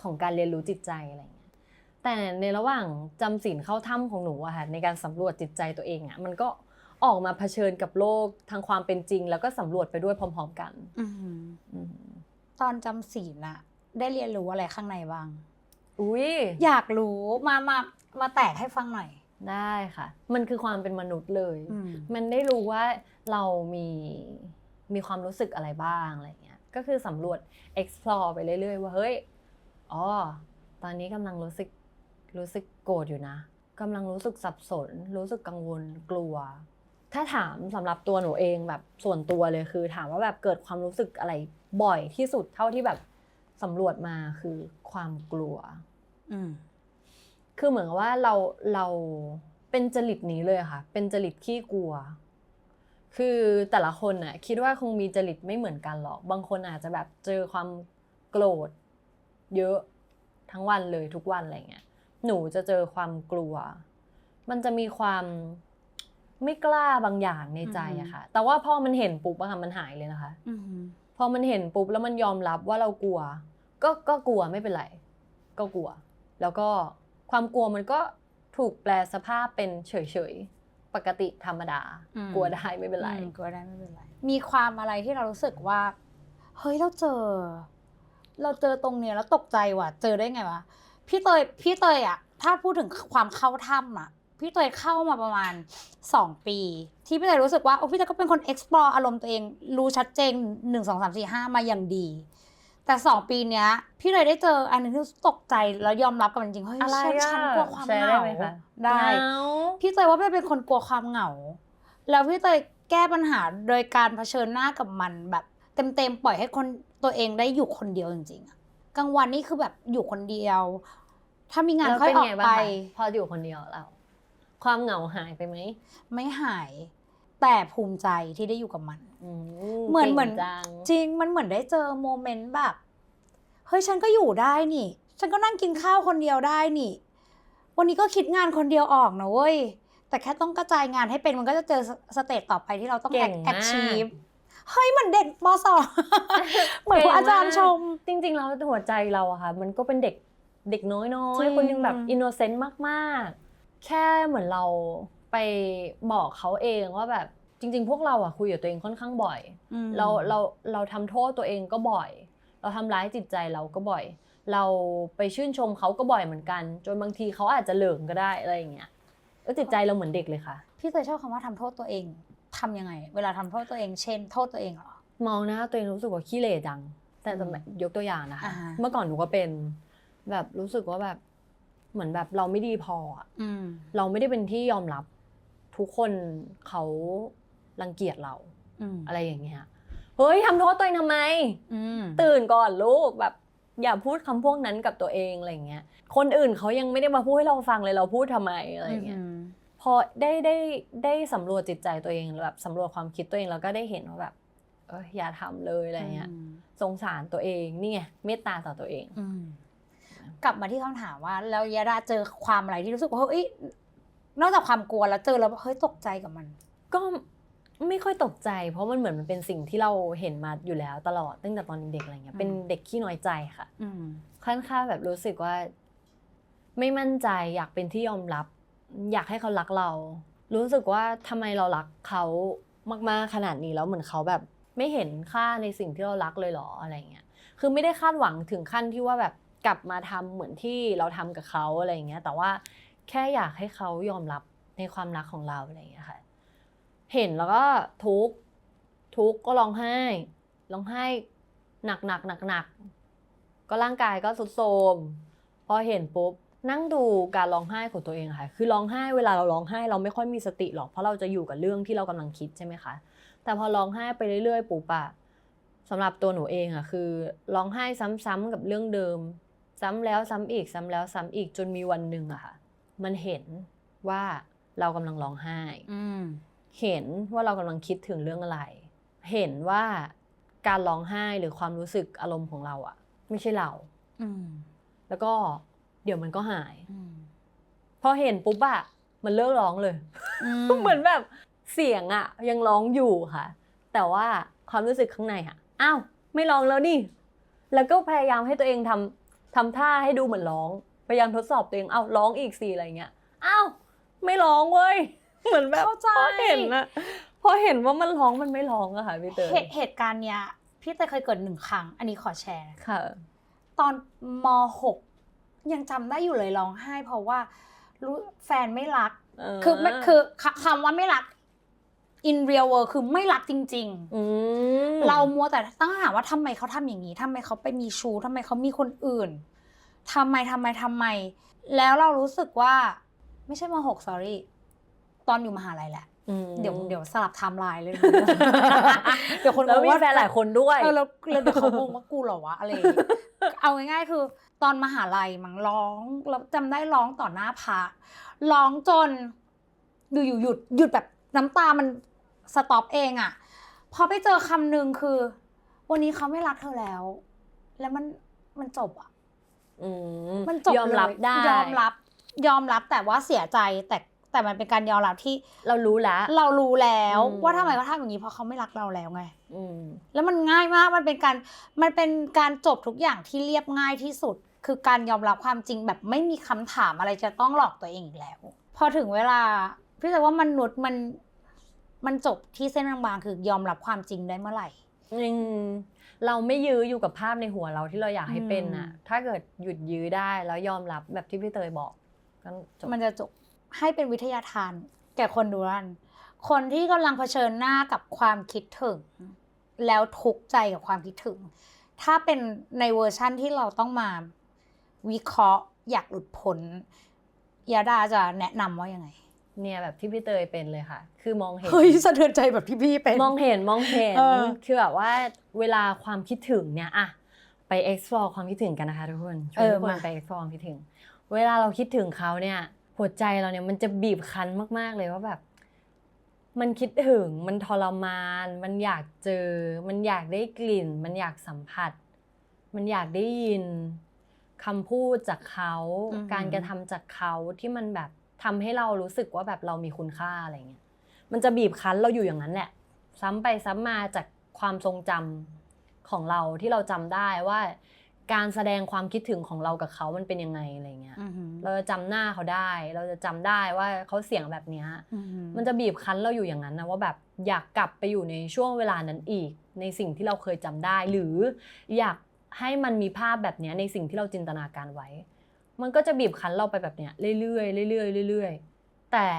ของการเรียนรู้จิตใจอะไรอย่างเงี้ยแต่ในระหว่างจำศีลเข้าถ้ำของหนูอะค่ะในการสำรวจจิตใจตัวเองอะมันก็ออกมาเผชิญกับโลกทางความเป็นจริงแล้วก็สำรวจไปด้วยพร้อมๆกันตอนจำศีลอะได้เรียนรู้อะไรข้างในบ้างอยากรู้มาแตกให้ฟังหน่อยได้ค่ะมันคือความเป็นมนุษย์เลยมันได้รู้ว่าเรามีความรู้สึกอะไรบ้างอะไรเงี้ยก็คือสำรวจ explore ไปเรื่อยๆว่าเฮ้ยตอนนี้กำลังรู้สึกโกรธอยู่นะกำลังรู้สึกสับสนรู้สึกกังวลกลัวถ้าถามสำหรับตัวหนูเองแบบส่วนตัวเลยคือถามว่าแบบเกิดความรู้สึกอะไรบ่อยที่สุดเท่าที่แบบ สำรวจมาคือความกลัว อืม คือเหมือนกับว่าเราเป็นจริตนี้เลยค่ะ เป็นจริตขี้กลัว คือแต่ละคนน่ะคิดว่าคงมีจริตไม่เหมือนกันหรอก บางคนอาจจะแบบเจอความโกรธเยอะทั้งวันเลยทุกวันอะไรเงี้ย หนูจะเจอความกลัว มันจะมีความไม่กล้าบางอย่างในใจอะค่ะ แต่ว่าพอมันเห็นปุ๊บอะค่ะมันหายเลยนะคะ อืม พอมันเห็นปุ๊บแล้วมันยอมรับว่าเรากลัว ก็กลัวไม่เป็นไร ก็กลัว แล้วก็ความกลัวมันก็ถูกแปลสภาพเป็นเฉยๆ ปกติธรรมดา กลัวได้ไม่เป็นไร กลัวได้ไม่เป็นไร มีความอะไรที่เรารู้สึกว่าเฮ้ยเราเจอตรงเนี้ยแล้วตกใจว่ะเจอได้ไงวะพี่เตยอะถ้าพูดถึงความเข้าถ้ำอะพี่เตยเข้ามาประมาณ2 ปีที่พี่เตยรู้สึกว่าโอ้พี่เตยก็เป็นคน explore อารมณ์ตัวเองรู้ชัดเจน1 2 3 4 5มาอย่างดีแต่2 ปีเนี้ยพี่เลยได้เจออันนึงที่ตกใจแล้วยอมรับกับมันจริงเฮ้ย อะไรอะ ฉันกลัวความ แชร์ เห ได้ งา ไหมคะ ได้ เหงา พี่เตยว่าพี่เป็นคนกลัวความเหงา แล้วพี่เตยแก้ปัญหาโดยการเผชิญหน้ากับมันแบบเต็มๆปล่อยให้คนตัวเองได้อยู่คนเดียวจริงๆอะกลางวันนี่คือแบบอยู่คนเดียว ถ้ามีงาน แล้ว ค่อย เป็น ออก ไง ไป บ้างคะพออยู่คนเดียวเราความเหงาหายไปไหม ไม่หาย แต่ภูมิใจที่ได้อยู่กับมัน เหมือน ก่งจัง จริงมันเหมือนได้เจอโมเมนต์แบบเฮ้ยฉันก็อยู่ได้นี่ ฉันก็นั่งกินข้าวคนเดียวได้นี่ วันนี้ก็คิดงานคนเดียวออกนะเว้ยแต่แค่ต้องกระจายงานให้เป็นมันก็จะเจอสเตจต่อไปที่เราต้อง เก่งมาก achieve เฮ้ยเหมือนเด็กป .2 เหมือนคุณอาจารย์ชม จริงๆแล้วหัวใจเราอะค่ะมันก็เป็นเด็กน้อย จริง ๆคนนึงแบบอินโนเซนต์มากๆแค่เหมือนเราไปบอกเขาเองว่าแบบจริงๆพวกเราอะคุยกับตัวเองค่อนข้างบ่อย เราทำโทษตัวเองก็บ่อย เราทำร้ายจิตใจเราก็บ่อย เราไปชื่นชมเขาก็บ่อยเหมือนกัน จนบางทีเขาอาจจะเหลิงก็ได้อะไรอย่างเงี้ยจิตใจเราเหมือนเด็กเลยค่ะ พี่เคยชอบคำว่าทำโทษตัวเองทำยังไง เวลาทำโทษตัวเองเช่นโทษตัวเองเหรอ มองหน้าตัวเองรู้สึกว่าขี้เหร่จัง แต่จะยกตัวอย่างนะคะ อ่าฮะ เมื่อก่อนหนูก็เป็นแบบรู้สึกว่าแบบเหมือนแบบเราไม่ดีพออะ เราไม่ได้เป็นที่ยอมรับทุกคนเขารังเกียจเราอะไรอย่างเงี้ยเฮ้ยทำโทษตัวเองทำไม ตื่นก่อนลูกแบบอย่าพูดคำพวกนั้นกับตัวเองอะไรอย่างเงี้ยคนอื่นเขายังไม่ได้มาพูดให้เราฟังเลยเราพูดทำไมอะไรอย่างเงี้ยพอได้สำรวจจิตใจตัวเองแบบสำรวจความคิดตัวเองแล้วก็ได้เห็นว่าแบบอย่าทำเลยอะไรเงี้ยสงสารตัวเองนี่ไงเมตตาต่อตัวเอง กลับมาที่คำถามว่าแล้วยาดาเจอความอะไรที่รู้สึกว่าเฮ้ยนอกจากความกลัวแล้วเจอแล้วเฮ้ยตกใจกับมัน ก็ไม่ค่อยตกใจเพราะมันเหมือนมันเป็นสิ่งที่เราเห็นมาอยู่แล้วตลอดตั้งแต่ตอนเด็กอะไรเงี้ยเป็นเด็กขี้น้อยใจค่ะค่อนข้างแบบรู้สึกว่าไม่มั่นใจอยากเป็นที่ยอมรับอยากให้เขารักเรารู้สึกว่าทำไมเรารักเขามากๆขนาดนี้แล้วเหมือนเขาแบบไม่เห็นค่าในสิ่งที่เรารักเลยหรออะไรเงี้ยคือไม่ได้คาดหวังถึงขั้นที่ว่าแบบกลับมาทำเหมือนที่เราทำกับเขาอะไรเงี้ยแต่ว่าแค่อยากให้เขายอมรับในความรักของเราอะไรเงี้ยค่ะเห็นแล้วก็ทุกข์ก็ร้องไห้หนักก็ร่างกายก็ทรุดโทรมพอเห็นปุ๊บนั่งดูการร้องไห้ของตัวเองค่ะคือร้องไห้เวลาเราร้องไห้เราไม่ค่อยมีสติหรอกเพราะเราจะอยู่กับเรื่องที่เรากำลังคิดใช่ไหมคะแต่พอร้องไห้ไปเรื่อยๆปุ๊บอะสำหรับตัวหนูเองอะคือร้องไห้ซ้ำๆกับเรื่องเดิมซ้ำแล้วซ้ำอีกซ้ำแล้วซ้ำอีกจนมีวันหนึ่งอะค่ะมันเห็นว่าเรากำลังร้องไห้เห็นว่าเรากำลังคิดถึงเรื่องอะไรเห็นว่าการร้องไห้หรือความรู้สึกอารมณ์ของเราอะไม่ใช่เราแล้วก็เดี๋ยวมันก็หายพอเห็นปุ๊บอะมันเลิกร้องเลยเหมือนแบบเสียงอะยังร้องอยู่ค่ะแต่ว่าความรู้สึกข้างในอะอ้าวไม่ร้องแล้วนี่แล้วก็พยายามให้ตัวเองทำท่าให้ดูเหมือนร้องพยายามทดสอบตัวเองอ้าวร้องอีกสิอะไรเงี้ยอ้าวไม่ร้องเว้ยเหมือนแบบพอเห็นว่ามันร้องมันไม่ร้องอะค่ะพี่เตยเหตุการณ์เนี้ยพี่เตยเคยเกิด1 ครั้งอันนี้ขอแชร์ค่ะตอนม.6 ยังจำได้อยู่เลยร้องไห้เพราะว่ารู้แฟนไม่รักคือคำว่าไม่รัก in real world คือไม่รักจริงๆเรามัวแต่ตั้งคำถามว่าทำไมเขาทำอย่างนี้ทำไมเขาไปมีชู้ทำไมเขามีคนอื่นทำไมแล้วเรารู้สึกว่าไม่ใช่ม.6 sorry ตอนอยู่มหาลัยแหละ เดี๋ยวสลับไทม์ไลน์เลย เดี๋ยวคน แล้ว งง มี ว่า แฟนหลายคนด้วย แล้วเดี๋ยวเขางงว่ากูเหรอวะอะไรอย่างเงี้ยเอาง่ายๆคือตอนมหาลัยมั้งร้องแล้วจำได้ร้องต่อหน้าพระร้องจนอยู่หยุดแบบน้ำตามันสต็อปเองอ่ะพอไปเจอคำหนึ่งคือ วันนี้เขาไม่รักเธอแล้ว แล้วมันจบอ่ะมันจบ ยอมรับได้ ยอมรับแต่ว่าเสียใจแต่มันเป็นการยอมรับที่ เรารู้แล้ว ว่าทำไมเขาทำอย่างนี้เพราะเขาไม่รักเราแล้วไง ม แล้วมันง่ายมากมันเป็นการจบทุกอย่างที่เรียบง่ายที่สุด คือการยอมรับความจริงแบบไม่มีคำถามอะไรจะต้องหลอกตัวเองอีกแล้ว พอถึงเวลาพี่แต่ว่ามนุษย์มันจบที่เส้นบางๆคือยอมรับความจริงได้เมื่อไหร่ เราไม่ยื้ออยู่กับภาพในหัวเราที่เราอยากให้เป็นน่ะ ถ้าเกิดหยุดยื้อได้แล้วยอมรับแบบที่พี่เตยบอกก็จบ มันจะจบให้เป็นวิทยาทานแก่คนดูนั่นคนที่กำลังเผชิญหน้ากับความคิดถึงแล้วทุกข์ใจกับความคิดถึง ถ้าเป็นในเวอร์ชั่นที่เราต้องมาวิเคราะห์อยากหลุดพ้นยาดาจะแนะนำว่ายังไง เนี่ยแบบที่พี่เตยเป็นเลยค่ะ คือมองเห็น เฮ้ยสะเทือนใจแบบที่พี่เป็น มองเห็น เออ คือแบบว่าเวลาความคิดถึงเนี่ยอะไป explore ความคิดถึงกันนะคะทุกคนชวนทุกคนไป explore ความคิดถึง เวลาเราคิดถึงเขาเนี่ยหัวใจเราเนี่ยมันจะบีบคั้นมากๆเลยว่าแบบ มันคิดถึงมันทรมาน มันอยากเจอ มันอยากได้กลิ่น มันอยากสัมผัส มันอยากได้ยินคำพูดจากเขาการกระทำจากเขาที่มันแบบทำให้เรารู้สึกว่าแบบเรามีคุณค่าอะไรเงี้ยมันจะบีบคั้นเราอยู่อย่างนั้นแหละซ้ำไปซ้ำมาจากความทรงจำของเราที่เราจำได้ว่าการแสดงความคิดถึงของเรากับเขามันเป็นยังไงอะไรเงี้ยเราจะจำหน้าเขาได้เราจะจำได้ว่าเขาเสียงแบบเนี้ยมันจะบีบคั้นเราอยู่อย่างนั้นนะว่าแบบอยากกลับไปอยู่ในช่วงเวลานั้นอีกในสิ่งที่เราเคยจำได้หรืออยากให้มันมีภาพแบบเนี้ยในสิ่งที่เราจินตนาการไว้มันก็จะบีบคั้นเราไปแบบเนี้ยเรื่อยๆเรื่อยๆเรื่อยๆแต่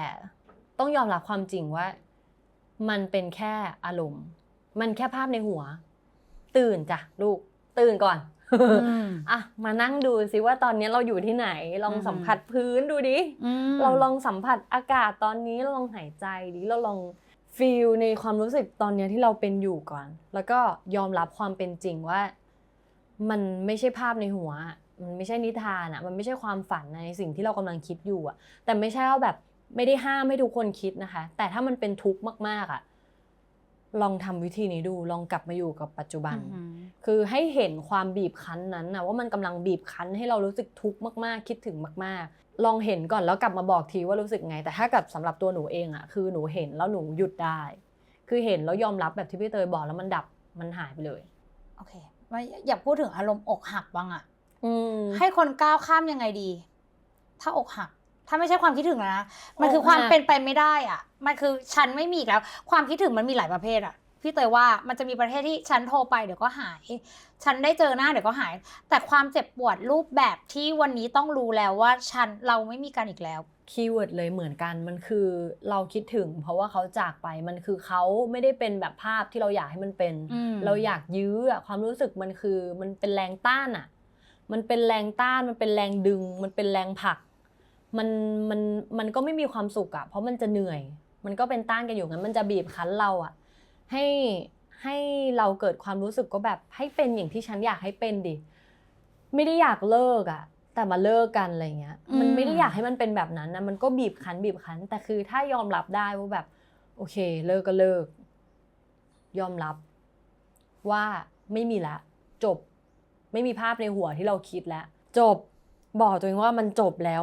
ต้องยอมรับความจริงว่ามันเป็นแค่อารมณ์มันแค่ภาพในหัวตื่นจ้ะลูกตื่นก่อนอ่ะมานั่งดูซิว่าตอนนี้เราอยู่ที่ไหนลองสัมผัสพื้นดูดิเราลองสัมผัสอากาศตอนนี้เราลองหายใจดิเราลองฟีลในความรู้สึกตอนนี้ที่เราเป็นอยู่ก่อนแล้วก็ยอมรับความเป็นจริงว่ามันไม่ใช่ภาพในหัวมันไม่ใช่นิทานอ่ะมันไม่ใช่ความฝันในสิ่งที่เรากำลังคิดอยู่อ่ะแต่ไม่ใช่ว่าแบบไม่ได้ห้ามให้ทุกคนคิดนะคะแต่ถ้ามันเป็นทุกข์มากๆอ่ะลองทำวิธีนี้ดูลองกลับมาอยู่กับปัจจุบันคือให้เห็นความบีบคั้นนั้นนะว่ามันกำลังบีบคั้นให้เรารู้สึกทุกข์มากๆคิดถึงมากๆลองเห็นก่อนแล้วกลับมาบอกทีว่ารู้สึกไงแต่ถ้ากับสำหรับตัวหนูเองอ่ะคือหนูเห็นแล้วหนูหยุดได้คือเห็นแล้วยอมรับแบบที่พี่เตยบอกแล้วมันดับมันหายไปเลยโอเคอยากพูดถึงอารมณ์อกหักบ้างอะให้คนก้าวข้ามยังไงดีถ้าอกหักถ้าไม่ใช่ความคิดถึงนะมันคือความเป็นไปไม่ได้อ่ะมันคือฉันไม่มีอีกแล้วความคิดถึงมันมีหลายประเภทอ่ะพี่เตยว่ามันจะมีประเภทที่ฉันโทรไปเดี๋ยวก็หายฉันได้เจอหน้าเดี๋ยวก็หายแต่ความเจ็บปวดรูปแบบที่วันนี้ต้องรู้แล้วว่าเราไม่มีกันอีกแล้วคีย์เวิร์ดเลยเหมือนกันมันคือเราคิดถึงเพราะว่าเขาจากไปมันคือเขาไม่ได้เป็นแบบภาพที่เราอยากให้มันเป็นเราอยากยื้อความรู้สึกมันคือมันเป็นแรงต้านอ่ะมันเป็นแรงต้านมันเป็นแรงดึงมันเป็นแรงผลักมันก็ไม่มีความสุขอ่ะเพราะมันจะเหนื่อยมันก็เป็นต้านกันอยู่งั้นมันจะบีบคั้นเราอ่ะให้เราเกิดความรู้สึกก็แบบให้เป็นอย่างที่ฉันอยากให้เป็นดิไม่ได้อยากเลิกอ่ะแต่มาเลิกกันอะไรเงี้ยมันไม่ได้อยากให้มันเป็นแบบนั้นนะมันก็บีบคั้นแต่คือถ้ายอมรับได้ว่าแบบโอเคเลิกก็เลิกยอมรับว่าไม่มีละจบไม่มีภาพในหัวที่เราคิดแล้วจบบอกตัวเองว่ามันจบแล้ว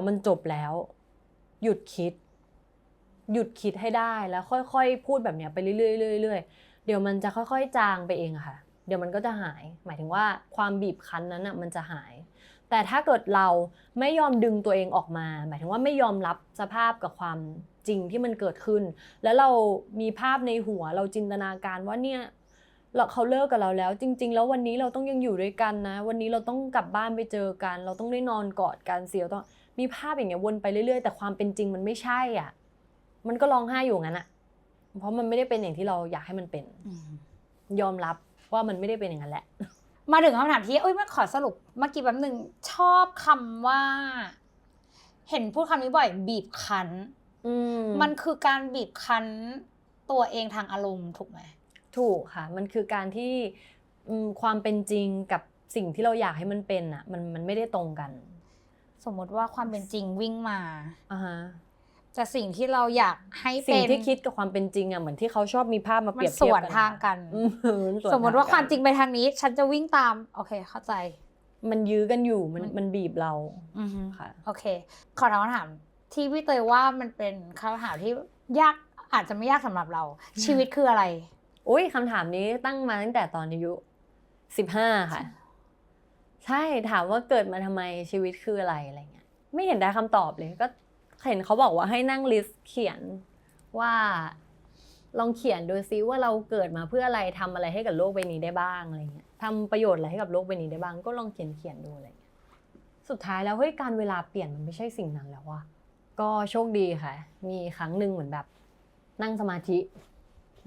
หยุดคิดให้ได้แล้วค่อยๆพูดแบบเนี้ยไปเรื่อยๆเดี๋ยวมันจะค่อยๆจางไปเองอะค่ะเดี๋ยวมันก็จะหายหมายถึงว่าความบีบคั้นนั้นอะมันจะหายแต่ถ้าเกิดเราไม่ยอมดึงตัวเองออกมาหมายถึงว่าไม่ยอมรับสภาพกับความจริงที่มันเกิดขึ้นแล้วเรามีภาพในหัวเราจินตนาการว่าเนี่ยเขาเลิกกับเราแล้วจริงๆแล้ววันนี้เราต้องยังอยู่ด้วยกันนะวันนี้เราต้องกลับบ้านไปเจอกันเราต้องได้นอนกอดกันเสียต้องมีภาพอย่างเงี้ยวนไปเรื่อยๆแต่ความเป็นจริงมันไม่ใช่อ่ะมันก็ร้องไห้อยู่งั้นอ่ะเพราะมันไม่ได้เป็นอย่างที่เราอยากให้มันเป็นยอมรับว่ามันไม่ได้เป็นอย่างนั้นแหละมาถึงคำถามที่ไม่ขอสรุปเมื่อกี้แป๊บนึงชอบคำว่าเห็นพูดคำนี้บ่อยบีบคั้น มันคือการบีบคั้นตัวเองทางอารมณ์ถูกไหมถูกค่ะมันคือการที่ความเป็นจริงกับสิ่งที่เราอยากให้มันเป็นอ่ะมันไม่ได้ตรงกันสมมติว่าความเป็นจริงวิ่งมาแต่สิ่งที่เราอยากให้เป็นสิ่งที่คิดกับความเป็นจริงอ่ะเหมือนที่เขาชอบมีภาพมาเปรียบเทียบกันมันสวนทางกันสมมติว่าความจริงไปทางนี้ฉันจะวิ่งตามโอเคเข้าใจมันยื้อกันอยู่มันบีบเราค่ะโอเคขอถามคำถามที่พี่เตยว่ามันเป็นคำถามที่ยากอาจจะไม่ยากสำหรับเราชีวิตคืออะไรอุ้ยคำถามนี้ตั้งมาตั้งแต่ตอนอายุ15ค่ะใช่ถามว่าเกิดมาทำไมชีวิตคืออะไรเงี้ยไม่เห็นได้คำตอบเลยก็เห็นเขาบอกว่าให้นั่งลิสต์เขียนว่าลองเขียนดูซิว่าเราเกิดมาเพื่ออะไรทำอะไรให้กับโลกใบนี้ได้บ้างอะไรเงี้ยทำประโยชน์อะไรให้กับโลกใบนี้ได้บ้างก็ลองเขียนดูอะไรเงี้ยสุดท้ายแล้วเฮ้ยการเวลาเปลี่ยนมันไม่ใช่สิ่งนั้นแล้วว่ะก็โชคดีค่ะมีครั้งหนึ่งเหมือนแบบนั่งสมาธิ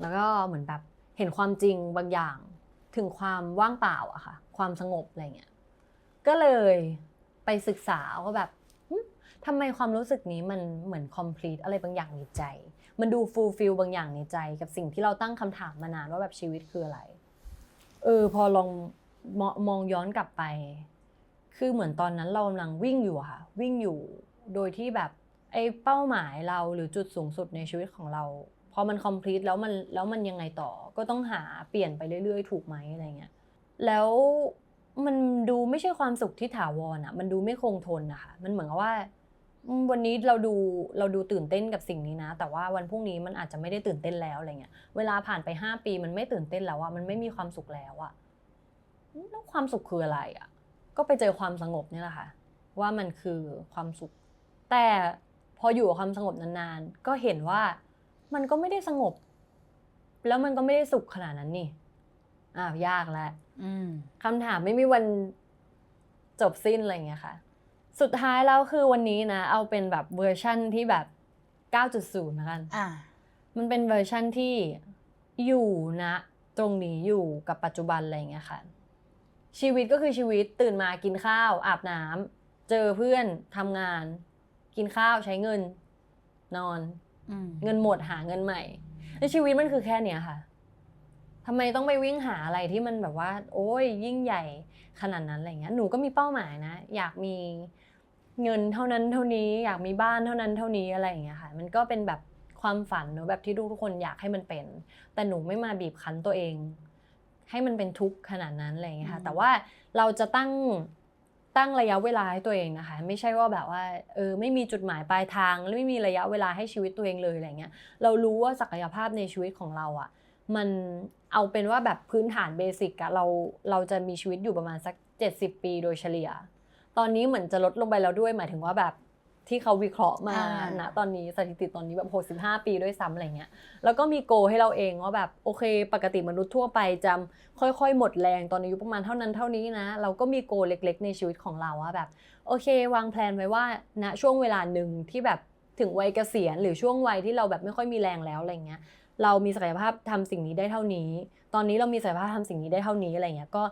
แล้วก็เหมือนแบบเห็นความจริงบางอย่างถึงความว่างเปล่าอะค่ะความสงบอะไรเงี้ยก็เลยไปศึกษาว่าแบบทำไมความรู้สึกนี้มันเหมือน complete อะไรบางอย่างในใจมันดู fulfill บางอย่างในใจกับสิ่งที่เราตั้งคำถามมานานว่าแบบชีวิตคืออะไรพอลองมองย้อนกลับไปคือเหมือนตอนนั้นเรากำลังวิ่งอยู่ค่ะวิ่งอยู่โดยที่แบบไอ้เป้าหมายเราหรือจุดสูงสุดในชีวิตของเราพอมัน complete แล้วมันยังไงต่อก็ต้องหาเปลี่ยนไปเรื่อยๆถูกไหมอะไรเงี้ยแล้วมันดูไม่ใช่ความสุขที่ถาวรอ่ะมันดูไม่คงทนนะคะมันเหมือนกับว่าวันนี้เราดูตื่นเต้นกับสิ่งนี้นะแต่ว่าวันพรุ่งนี้มันอาจจะไม่ได้ตื่นเต้นแล้วอะไรเงี้ยเวลาผ่านไป5 ปีมันไม่ตื่นเต้นแล้วอะมันไม่มีความสุขแล้วอะแล้วความสุขคืออะไรอะก็ไปเจอความสงบนี่แหละค่ะว่ามันคือความสุขแต่พออยู่กับความสงบนานๆก็เห็นว่ามันก็ไม่ได้สงบแล้วมันก็ไม่ได้สุขขนาดนั้นนี่ยากแล้วคำถามไม่มีวันจบสิ้นอะไรเงี้ยค่ะสุดท้ายแล้วคือวันนี้นะเอาเป็นแบบเวอร์ชั่นที่แบบ 9.0 นะกันมันเป็นเวอร์ชั่นที่อยู่นะตรงนี้อยู่กับปัจจุบันอะไรเงี้ยค่ะชีวิตก็คือชีวิตตื่นมากินข้าวอาบน้ำเจอเพื่อนทำงานกินข้าวใช้เงินนอนเงินหมดหาเงินใหม่แล้วชีวิตมันคือแค่เนี้ยค่ะทำไมต้องไปวิ่งหาอะไรที่มันแบบว่าโอ้ยยิ่งใหญ่ขนาดนั้นอะไรเงี้ยหนูก็มีเป้าหมายนะอยากมีเงินเท่านั้นเท่านี้อยากมีบ้านเท่านั้นเท่านี้อะไรอย่างเงี้ยค่ะมันก็เป็นแบบความฝันเนอะแบบที่ทุกคนอยากให้มันเป็นแต่หนูไม่มาบีบคั้นตัวเองให้มันเป็นทุกข์ขนาดนั้นอะไรอย่างเงี้ยค่ะแต่ว่าเราจะตั้งระยะเวลาให้ตัวเองนะคะไม่ใช่ว่าแบบว่าไม่มีจุดหมายปลายทางและไม่มีระยะเวลาให้ชีวิตตัวเองเลยอะไรเงี้ยเรารู้ว่าศักยภาพในชีวิตของเราอ่ะมันเอาเป็นว่าแบบพื้นฐานเบสิกอะเราจะมีชีวิตอยู่ประมาณสัก70 ปีโดยเฉลี่ยตอนนี้เหมือนจะลดลงไปแล้วด้วยหมายถึงว่าแบบที่เขาวิเคราะห์มาณตอนนี้สถิติตอนนี้แบบ65 ปีด้วยซ้ำอะไรเงี้ยแล้วก็มีโกให้เราเองว่าแบบโอเคปกติมนุษย์ทั่วไปจะค่อยๆหมดแรงตอนอายุประมาณเท่านั้นเท่านี้นะเราก็มีโกเล็กๆในชีวิตของเราว่าแบบโอเควางแผนไว้ว่าณช่วงเวลาหนึ่งที่แบบถึงวัยเกษียณหรือช่วงวัยที่เราแบบไม่ค่อยมีแรงแล้วอะไรเงี้ยเรามีศักยภาพทำสิ่งนี้ได้เท่านี้ตอนนี้เรามีศักยภาพทำสิ่งนี้ได้เท่านี้อะไรเงี้ยก็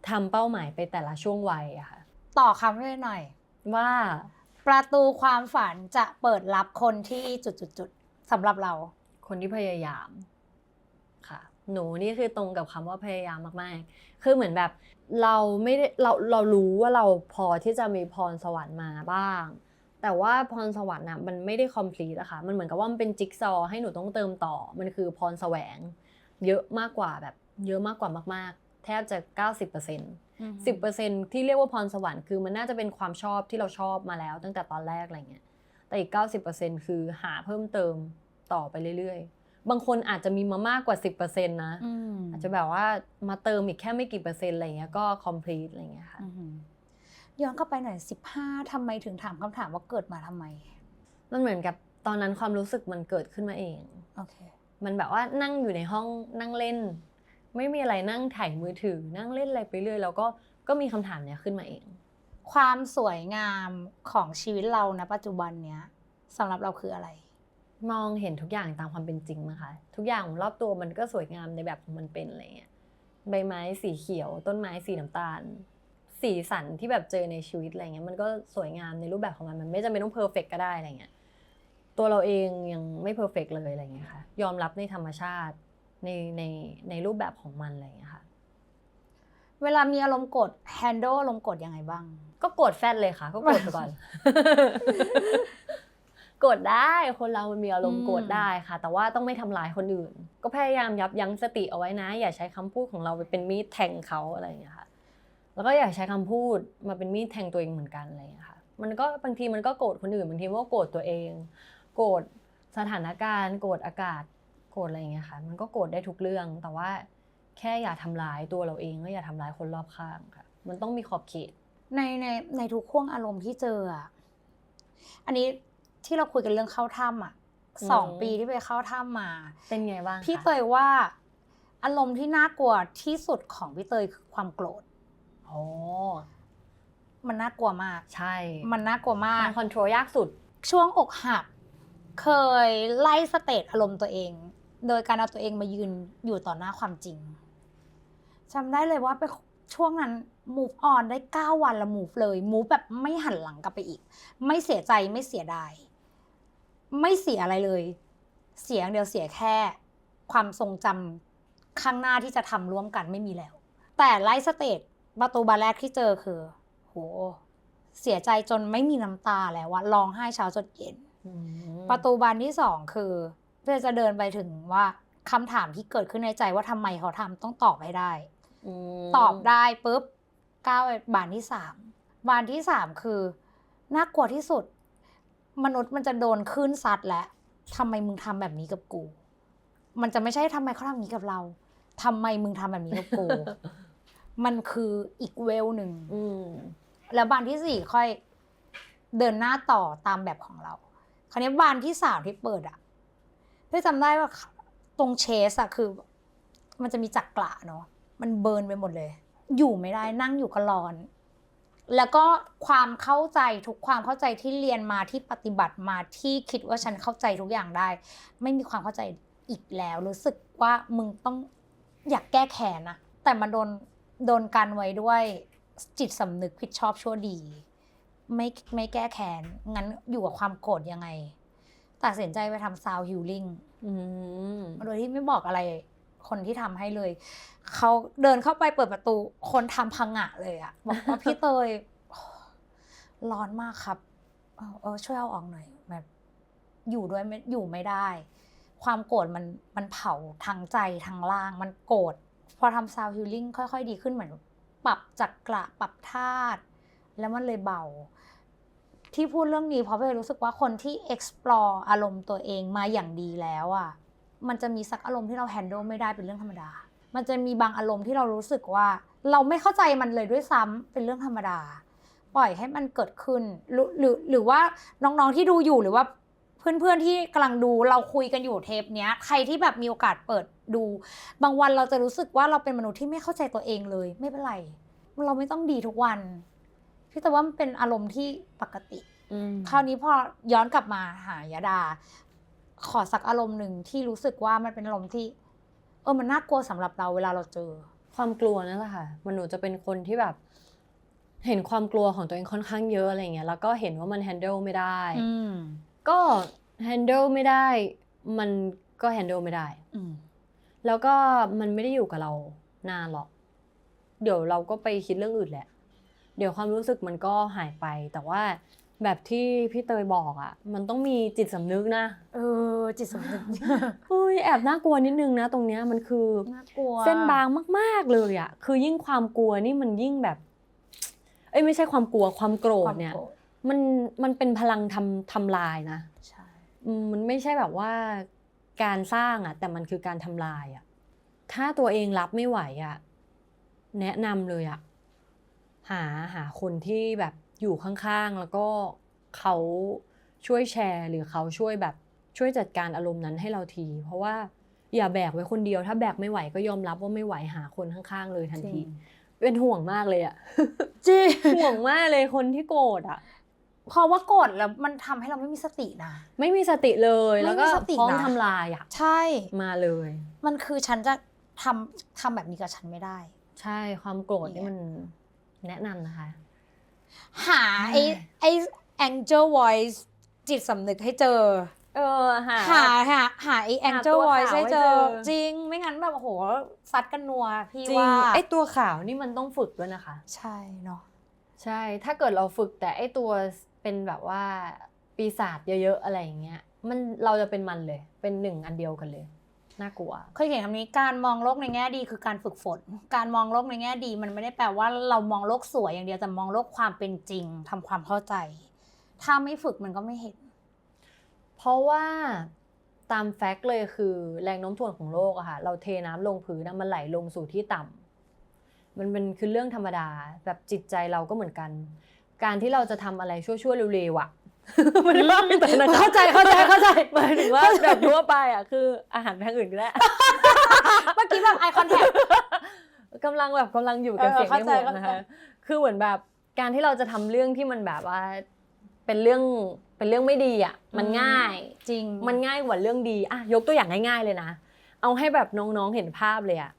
ทำเป้าหมายไปแต่ละช่วงวัยอะค่ะต่อคำด้วยหน่อยว่าประตูความฝันจะเปิดรับคนที่จุดๆๆสำหรับเราคนที่พยายามค่ะหนูนี่คือตรงกับคำว่าพยายามมากๆคือเหมือนแบบเราไม่ได้เรารู้ว่าเราพอที่จะมีพรสวรรค์มาบ้างแต่ว่าพรสวรรค์น่ะมันไม่ได้ complete อะค่ะมันเหมือนกับว่ามันเป็นจิ๊กซอว์ให้หนูต้องเติมต่อมันคือพรแสวงเยอะมากกว่าแบบเยอะมากกว่ามากๆแทบจะ 90% 10% ที่เรียกว่าพรสวรรค์คือมันน่าจะเป็นความชอบที่เราชอบมาแล้วตั้งแต่ตอนแรกอะไรเงี้ยแต่อีก 90% คือหาเพิ่มเติมต่อไปเรื่อยๆบางคนอาจจะมีมามากกว่า 10% นะอาจจะแบบว่ามาเติมอีกแค่ไม่กี่เปอร์เซ็นต์อะไรเงี้ยก็ complete อะไรเงี้ยค่ะย้อนกลับไปหน่อย15ทำไมถึงถามคำถามว่าเกิดมาทำไมมันเหมือนกับตอนนั้นความรู้สึกมันเกิดขึ้นมาเองโอเคมันแบบว่านั่งอยู่ในห้องนั่งเล่นไม่มีอะไรนั่งถ่ายมือถือนั่งเล่นอะไรไปเรื่อยแล้วก็มีคำถามเนี้ยขึ้นมาเองความสวยงามของชีวิตเราณปัจจุบันเนี้ยสำหรับเราคืออะไรมองเห็นทุกอย่างตามความเป็นจริงนะคะทุกอย่างรอบตัวมันก็สวยงามในแบบของมันเป็นอะไรเงี้ยใบไม้สีเขียวต้นไม้สีน้ำตาลสีสันที่แบบเจอในชีวิตอะไรเงี้ยมันก็สวยงามในรูปแบบของมันไม่จำเป็นต้องเพอร์เฟกต์ก็ได้อะไรเงี้ย ตัวเราเองยังไม่เพอร์เฟกต์เลยอะไรเงี้ยค่ะยอมรับในธรรมชาติในรูปแบบของมันอะไรเงี้ยค่ะเวลามีอารมณ์โกรธ handle อารมณ์โกรธยังไงบ้างก็โกรธแฟดเลยค่ะก็โกรธไปก่อน โกรธได้คนเรามันมีอารมณ์โกรธได้ค่ะแต่ว่าต้องไม่ทำร้ายคนอื่นก็พยายามยับยั้งสติเอาไว้นะอย่าใช้คำพูดของเราไปเป็นมีดแทงเขาอะไรอย่างเงี้ยค่ะแล้วก็อย่าใช้คำพูดมาเป็นมีดแทงตัวเองเหมือนกันอะไรอย่างเงี้ยค่ะมันก็บางทีมันก็โกรธคนอื่นบางทีมันก็โกรธตัวเองโกรธสถานการณ์โกรธอากาศโกรธอะไรอย่างเงี้ยค่ะมันก็โกรธได้ทุกเรื่องแต่ว่าแค่อย่าทำร้ายตัวเราเองและอย่าทำร้ายคนรอบข้างค่ะมันต้องมีขอบเขตในทุกห่วงอารมณ์ที่เจออ่ะอันนี้ที่เราคุยกันเรื่องเข้าถ้ำอ่ะ2 ปีที่ไปเข้าถ้ำมาเป็นไงบ้างพี่เตยว่าอารมณ์ที่น่ากลัวที่สุดของพี่เตยคือความโกรธโอ้ มันน่ากลัวมากใช่ มันน่ากลัวมากมันคอนโทรลยากสุดช่วงอกหักเคยไล่สเตจอารมณ์ตัวเองโดยการเอาตัวเองมายืนอยู่ต่อหน้าความจริงจำได้เลยว่าไปช่วงนั้น move on ได้9 วันแล้ว move เลย move แบบไม่หันหลังกลับไปอีกไม่เสียใจไม่เสียดายไม่เสียอะไรเลยเสียอย่างเดียวเสียแค่ความทรงจำข้างหน้าที่จะทำร่วมกันไม่มีแล้วแต่ไล่สเตจประตูบานแรกที่เจอคือโหเสียใจจนไม่มีน้ำตาแล้วว่าร้องไห้เช้าจนเย็นประตูบานที่2คือเพื่อจะเดินไปถึงว่าคำถามที่เกิดขึ้นในใจว่าทำไมเขาทำต้องตอบให้ได้ตอบได้ปุ๊บก้าวไปบานที่3บานที่3คือน่ากลัวที่สุดมนุษย์มันจะโดนคลื่นซัดและทำไมมึงทำแบบนี้กับกูมันจะไม่ใช่ทำไมเขาทำแบบนี้กับเราทำไมมึงทำแบบนี้กับกู มันคืออีกเวลหนึ่งแล้วบานที่4ค่อยเดินหน้าต่อตามแบบของเราคราวนี้บานที่3ที่เปิดอ่ะพี่จำได้ว่าตรงเชสอะคือมันจะมีจักระเนาะมันเบิร์นไปหมดเลยอยู่ไม่ได้นั่งอยู่ก็ร้อนแล้วก็ความเข้าใจทุกความเข้าใจที่เรียนมาที่ปฏิบัติมาที่คิดว่าฉันเข้าใจทุกอย่างได้ไม่มีความเข้าใจอีกแล้วรู้สึกว่ามึงต้องอยากแก้แค้นนะแต่มันโดนกันไว้ด้วยจิตสำนึกผิดชอบชั่วดีไม่แก้แค้นงั้นอยู่กับความโกรธยังไงตัดสินใจไปทำซาวด์ฮีลลิ่งโดยที่ไม่บอกอะไรคนที่ทำให้เลยเขาเดินเข้าไปเปิดประตูคนทำพังงะเลยอะบอกว่าพี่เตยร้อนมากครับช่วยเอาออกหน่อยแบบอยู่ด้วยอยู่ไม่ได้ความโกรธมันเผาทั้งใจทั้งล่างมันโกรธพอทำซาวด์ฮีลลิ่งค่อยๆดีขึ้นเหมือนปรับจักระปรับธาตุแล้วมันเลยเบาที่พูดเรื่องนี้เพราะเลยรู้สึกว่าคนที่ explore อารมณ์ตัวเองมาอย่างดีแล้วอะมันจะมีสักอารมณ์ที่เรา handle ไม่ได้เป็นเรื่องธรรมดามันจะมีบางอารมณ์ที่เรารู้สึกว่าเราไม่เข้าใจมันเลยด้วยซ้ำเป็นเรื่องธรรมดาปล่อยให้มันเกิดขึ้นหรือว่าน้องๆที่ดูอยู่หรือว่าเพื่อนๆที่กำลังดูเราคุยกันอยู่เทปเนี้ยใครที่แบบมีโอกาสเปิดดูบางวันเราจะรู้สึกว่าเราเป็นมนุษย์ที่ไม่เข้าใจตัวเองเลยไม่เป็นไรเราไม่ต้องดีทุกวันพี่แต่ว่ามันเป็นอารมณ์ที่ปกติคราวนี้พอย้อนกลับมาหายดาขอสักอารมณ์หนึ่งที่รู้สึกว่ามันเป็นอารมณ์ที่มันน่ากลัวสำหรับเราเวลาเราเจอความกลัวนั่นแหละค่ะมันหนูจะเป็นคนที่แบบเห็นความกลัวของตัวเองค่อนข้างเยอะอะไรเงี้ยแล้วก็เห็นว่ามัน handle ไม่ได้ก็ handle ไม่ได้มันก็ handle ไม่ได้แล้วก็มันไม่ได้อยู่กับเรานานหรอกเดี๋ยวเราก็ไปคิดเรื่องอื่นแหละเดี๋ยวความรู้สึกมันก็หายไปแต่ว่าแบบที่พี่เตยบอกอ่ะมันต้องมีจิตสำนึกนะจิตสำนึกแอบน่ากลัวนิดนึงนะตรงเนี้ยมันคือน่ากลัวเส้นบางมากๆเลยอ่ะคือยิ่งความกลัวนี่มันยิ่งแบบไม่ใช่ความกลัวความโกรธเนี่ยมันเป็นพลังทำลายนะใช่มันไม่ใช่แบบว่าการสร้างอ่ะแต่มันคือการทำลายอ่ะถ้าตัวเองรับไม่ไหวอ่ะแนะนำเลยอ่ะหาคนที่แบบอยู่ข้างๆแล้วก็เขาช่วยแชร์หรือเขาช่วยแบบช่วยจัดการอารมณ์นั้นให้เราทีเพราะว่าอย่าแบกไว้คนเดียวถ้าแบกไม่ไหวก็ยอมรับว่าไม่ไหวหาคนข้างๆเลยทันทีเป็นห่วงมากเลยอ่ะจริงห่วงมากเลยคนที่โกรธอ่ะเพราะว่าโกรธแล้วมันทำให้เราไม่มีสตินะไม่มีสติเลยแล้วก็พร้อมทำลายอ่ะใช่มาเลยมันคือฉันจะทำแบบนี้กับฉันไม่ได้ใช่ความโกรธนี่มันแนะนำนะคะหาไอ้ angel voice จิตสำนึกให้เจอ หาไอ้ Angel ตัว Voice ขาว ให้ ให้ เจ เจ อ อ จริงไม่งั้นแบบโอ้โหซัดกันนัวพี่ จริง ว่า ไอตัวขาวนี่มันต้องฝึกด้วยนะคะ ใช่เนาะ ใช่ถ้าเกิดเราฝึกแต่ไอตัวเป็นแบบว่าปีศาจเยอะๆอะไรอย่างเงี้ยเราจะเป็นมันเลยเป็นหนึ่งอันเดียวกันเลยน่ากลัว เคยเห็นคำนี้การมองโลกในแง่ดีคือการฝึกฝนการมองโลกในแง่ดีมันไม่ได้แปลว่าเรามองโลกสวยอย่างเดียวแต่มองโลกความเป็นจริงทำความเข้าใจถ้าไม่ฝึกมันก็ไม่เห็น เพราะว่าตามแฟกต์เลยคือแรงโน้มถ่วงของโลกอะค่ะเราเทน้ำลงพื้นนะมันไหลลงสู่ที่ต่ำมันเป็นคือเรื่องธรรมดาแบบจิตใจเราก็เหมือนกัน การที่เราจะทำอะไรชั่วๆเร็วๆอะ มันไม่ต้องแต่นะ เข้าใจ หมายถึงว่าแบบทั่วไปอะคืออาหารทางอื่นก็ได้ เมื่อกี้แบบ eye contact กำลังอยู่กับเสียงในหัวนะคะ เข้าใจ คือเหมือนแบบการที่เราจะทำเรื่องที่มันแบบว่าเป็นเรื่องไม่ดีอ่ะมันง่าย จริง มันง่ายกว่าเรื่องดีอ่ะยกตัวอย่างง่ายๆเลยนะเอาให้แบบน้องๆเห็นภาพเลยอ่ะ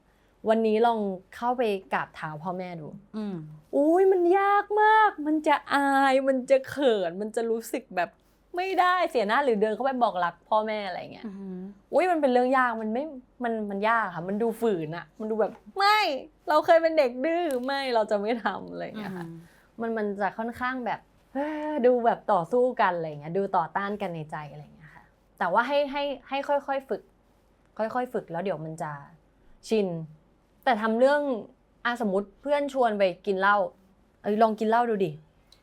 วันนี้ลองเข้าไปกราบเท้าพ่อแม่ดูอุ้ยมันยากมากมันจะอายมันจะเขินมันจะรู้สึกแบบไม่ได้เสียหน้าหรือเดินเข้าไปบอกรักพ่อแม่อะไรเงี้ยอุ้ยมันเป็นเรื่องยากมันยากค่ะมันดูฝืนอ่ะมันดูแบบไม่เราเคยเป็นเด็กดื้อไม่เราจะไม่ทำอะไรเงี้ยค่ะมันจะค่อนข้างแบบดูแบบต่อสู้กันอะไรเงี้ยดูต่อต้านกันในใจอะไรเงี้ยค่ะแต่ว่าให้ค่อยๆฝึกค่อยๆฝึกแล้วเดี๋ยวมันจะชินแต่ทำเรื่องสมมติเพื่อนชวนไปกินเหล้าลองกินเหล้าดูดิ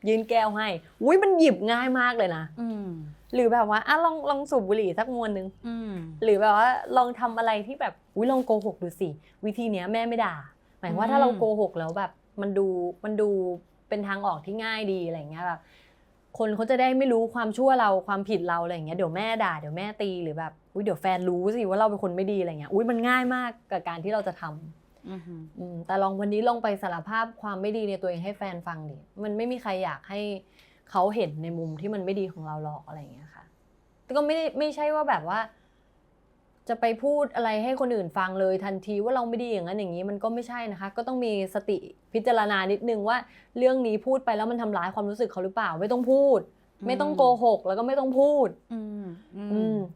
ยืนแก้วให้อุ้ยมันหยิบง่ายมากเลยนะหรือแบบว่าลองสูบบุหรี่สักมวนนึงหรือแบบว่าลองทำอะไรที่แบบอุ้ยลองโกหกดูสิวิธีเนี้ยแม่ไม่ด่าหมายว่าถ้าเราโกหกแล้วแบบมันดูเป็นทางออกที่ง่ายดีอะไรเงี้ยแบบคนเขาจะได้ไม่รู้ความชั่วเราความผิดเราอะไรเงี้ยเดี๋ยวแม่ด่าเดี๋ยวแม่ตีหรือแบบอุ้ยเดี๋ยวแฟนรู้สิว่าเราเป็นคนไม่ดีอะไรเงี้ยอุ้ยมันง่ายมากกับการที่เราจะทำแต่ลองวันนี้ลองไปสารภาพความไม่ดีในตัวเองให้แฟนฟังดิมันไม่มีใครอยากให้เขาเห็นในมุมที่มันไม่ดีของเราหรอกอะไรเงี้ยค่ะแต่ก็ไม่ใช่ว่าแบบว่าจะไปพูดอะไรให้คนอื่นฟังเลยทันทีว่าเราไม่ดีอย่างนั้นอย่างนี้มันก็ไม่ใช่นะคะก็ต้องมีสติพิจารณานิดนึงว่าเรื่องนี้พูดไปแล้วมันทำร้ายความรู้สึกเขาหรือเปล่าไม่ต้องพูดไม่ต้องโกหกแล้วก็ไม่ต้องพูด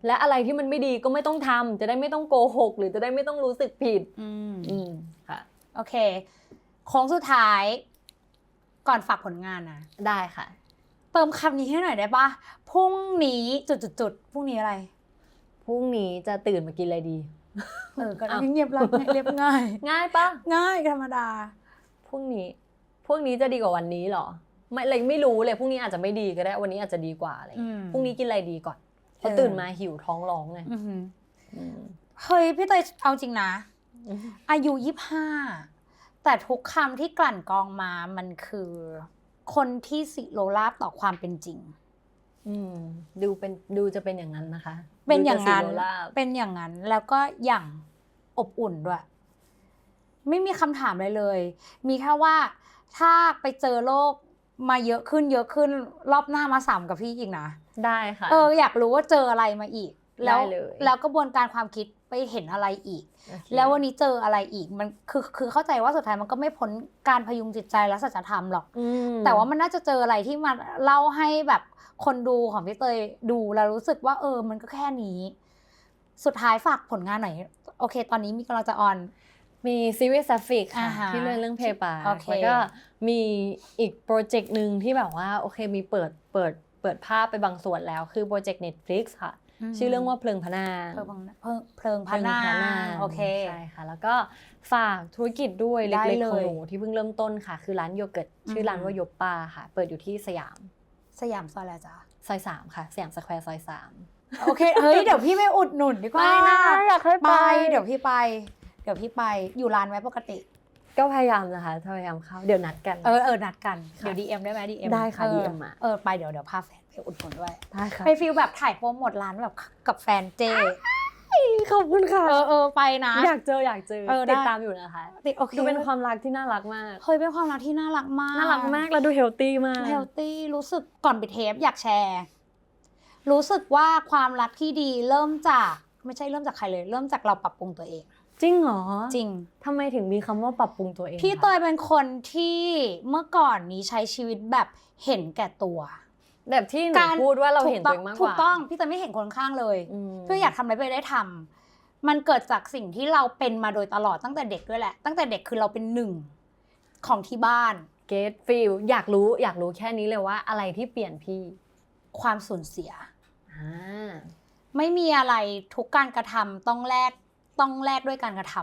และอะไรที่มันไม่ดีก็ไม่ต้องทำจะได้ไม่ต้องโกหกหรือจะได้ไม่ต้องรู้สึกผิดค่ะโอเคโค้งสุดท้ายก่อนฝากผลงานนะได้ค่ะเติมคำนี้ให้หน่อยได้ปะพรุ่งนี้จุดพรุ่งนี้อะไรพรุ่งนี้จะตื่นมากินอะไรดีก็เงียบแล้วเรียบง่ายง่ายปะง่ายธรรมดาพรุ่งนี้จะดีกว่าวันนี้หรอไม่รู้เลยพรุ่งนี้อาจจะไม่ดีก็ได้วันนี้อาจจะดีกว่าอะไรพรุ่งนี้กินอะไรดีก่อนพอตื่นมาหิวท้องร้องไงเฮ้ยพี่เตยเอาจริงนะอายุ25แต่ทุกคำที่กลั่นกรองมามันคือคนที่สิโลราบต่อความเป็นจริงดูจะเป็นอย่างนั้นนะคะเป็นอย่างนั้นแล้วก็อย่างอบอุ่นด้วยไม่มีคำถามอะไรเลยมีแค่ว่าถ้าไปเจอโลกมาเยอะขึ้นรอบหน้ามาสามกับพี่อีกนะได้ค่ะอยากรู้ว่าเจออะไรมาอีกแล้วกระบวนการความคิดไปเห็นอะไรอีกแล้ววันนี้เจออะไรอีกมันคือเข้าใจว่าสุดท้ายมันก็ไม่พ้นการพยุงจิตใจและสัจธรรมหรอกแต่ว่ามันน่าจะเจออะไรที่มาเล่าให้แบบคนดูของพี่เตยดูแล้วรู้สึกว่ามันก็แค่นี้สุดท้ายฝากผลงานหน่อยโอเคตอนนี้มีกำลังจะออนมีซีรีส์ซัฟฟิกค่ะที่เรื่องเพย์ปาแล้วก็มีอีกโปรเจกต์นึงที่แบบว่าโอเคมีเปิดภาพไปบางส่วนแล้วคือโปรเจกต์ Netflix ค่ะชื่อเรื่องว่าเพลิงพระนางเพลิงพระนางโอเคใช่ค่ะแล้วก็ฝากธุรกิจด้วยเล็กๆของหนูที่เพิ่งเริ่มต้นค่ะคือร้านโยเกิร์ตชื่อร้านว่ายบป้าค่ะเปิดอยู่ที่สยามซอยอะไรจ๊ะซอย3ค่ะสยามสแควร์ซอย3โอเคเฮ้ยเดี๋ยวพี่ไปอุดหนุนดีกว่าไม่นะอยากให้ไปเดี๋ยวพี่ไปอยู่ร้านไว้ปกติก็พยายามนะคะพยายามเข้าเดี๋ยวนัดกันนัดกันเดี๋ยว DM ได้ไหม DM ได้ค่ะ DM มาไปเดี๋ยวพาแฟนไปอุดหนุนด้วยได้ค่ะไปฟีลแบบถ่ายโปรโมทร้านแบบกับแฟนเจขอบคุณค่ะไปนะอยากเจอติดตามอยู่นะคะโอเคเป็นความรักที่น่ารักมากเฮ้ยเป็นความรักที่น่ารักมากแล้วดูเฮลตี้มากรู้สึกก่อนปิดเทปอยากแชร์รู้สึกว่าความรักที่ดีไม่ใช่เริ่มจากใครเลยเริ่มจากเราปรับปรุงตัวเองจริงเหรอจริงทำไมถึงมีคำว่าปรับปรุงตัวเองพี่เตยเป็นคนที่เมื่อก่อนนี้ใช้ชีวิตแบบเห็นแก่ตัว แบบที่หนูพูดว่าเราเห็นตัวเองมากกว่า ถูกต้องพี่เตยไม่เห็นคนข้างเลย ม เพื่ออยากทำอะไรเพื่อได้ทำมันเกิดจากสิ่งที่เราเป็นมาโดยตลอดตั้งแต่เด็กด้วยแหละตั้งแต่เด็กคือเราเป็นหนึ่งของที่บ้าน get feel อยากรู้แค่นี้เลยว่าอะไรที่เปลี่ยนพี่ ความสูญเสีย อ่า ไม่มีอะไรทุกการกระทำต้องแลกด้วยการกระท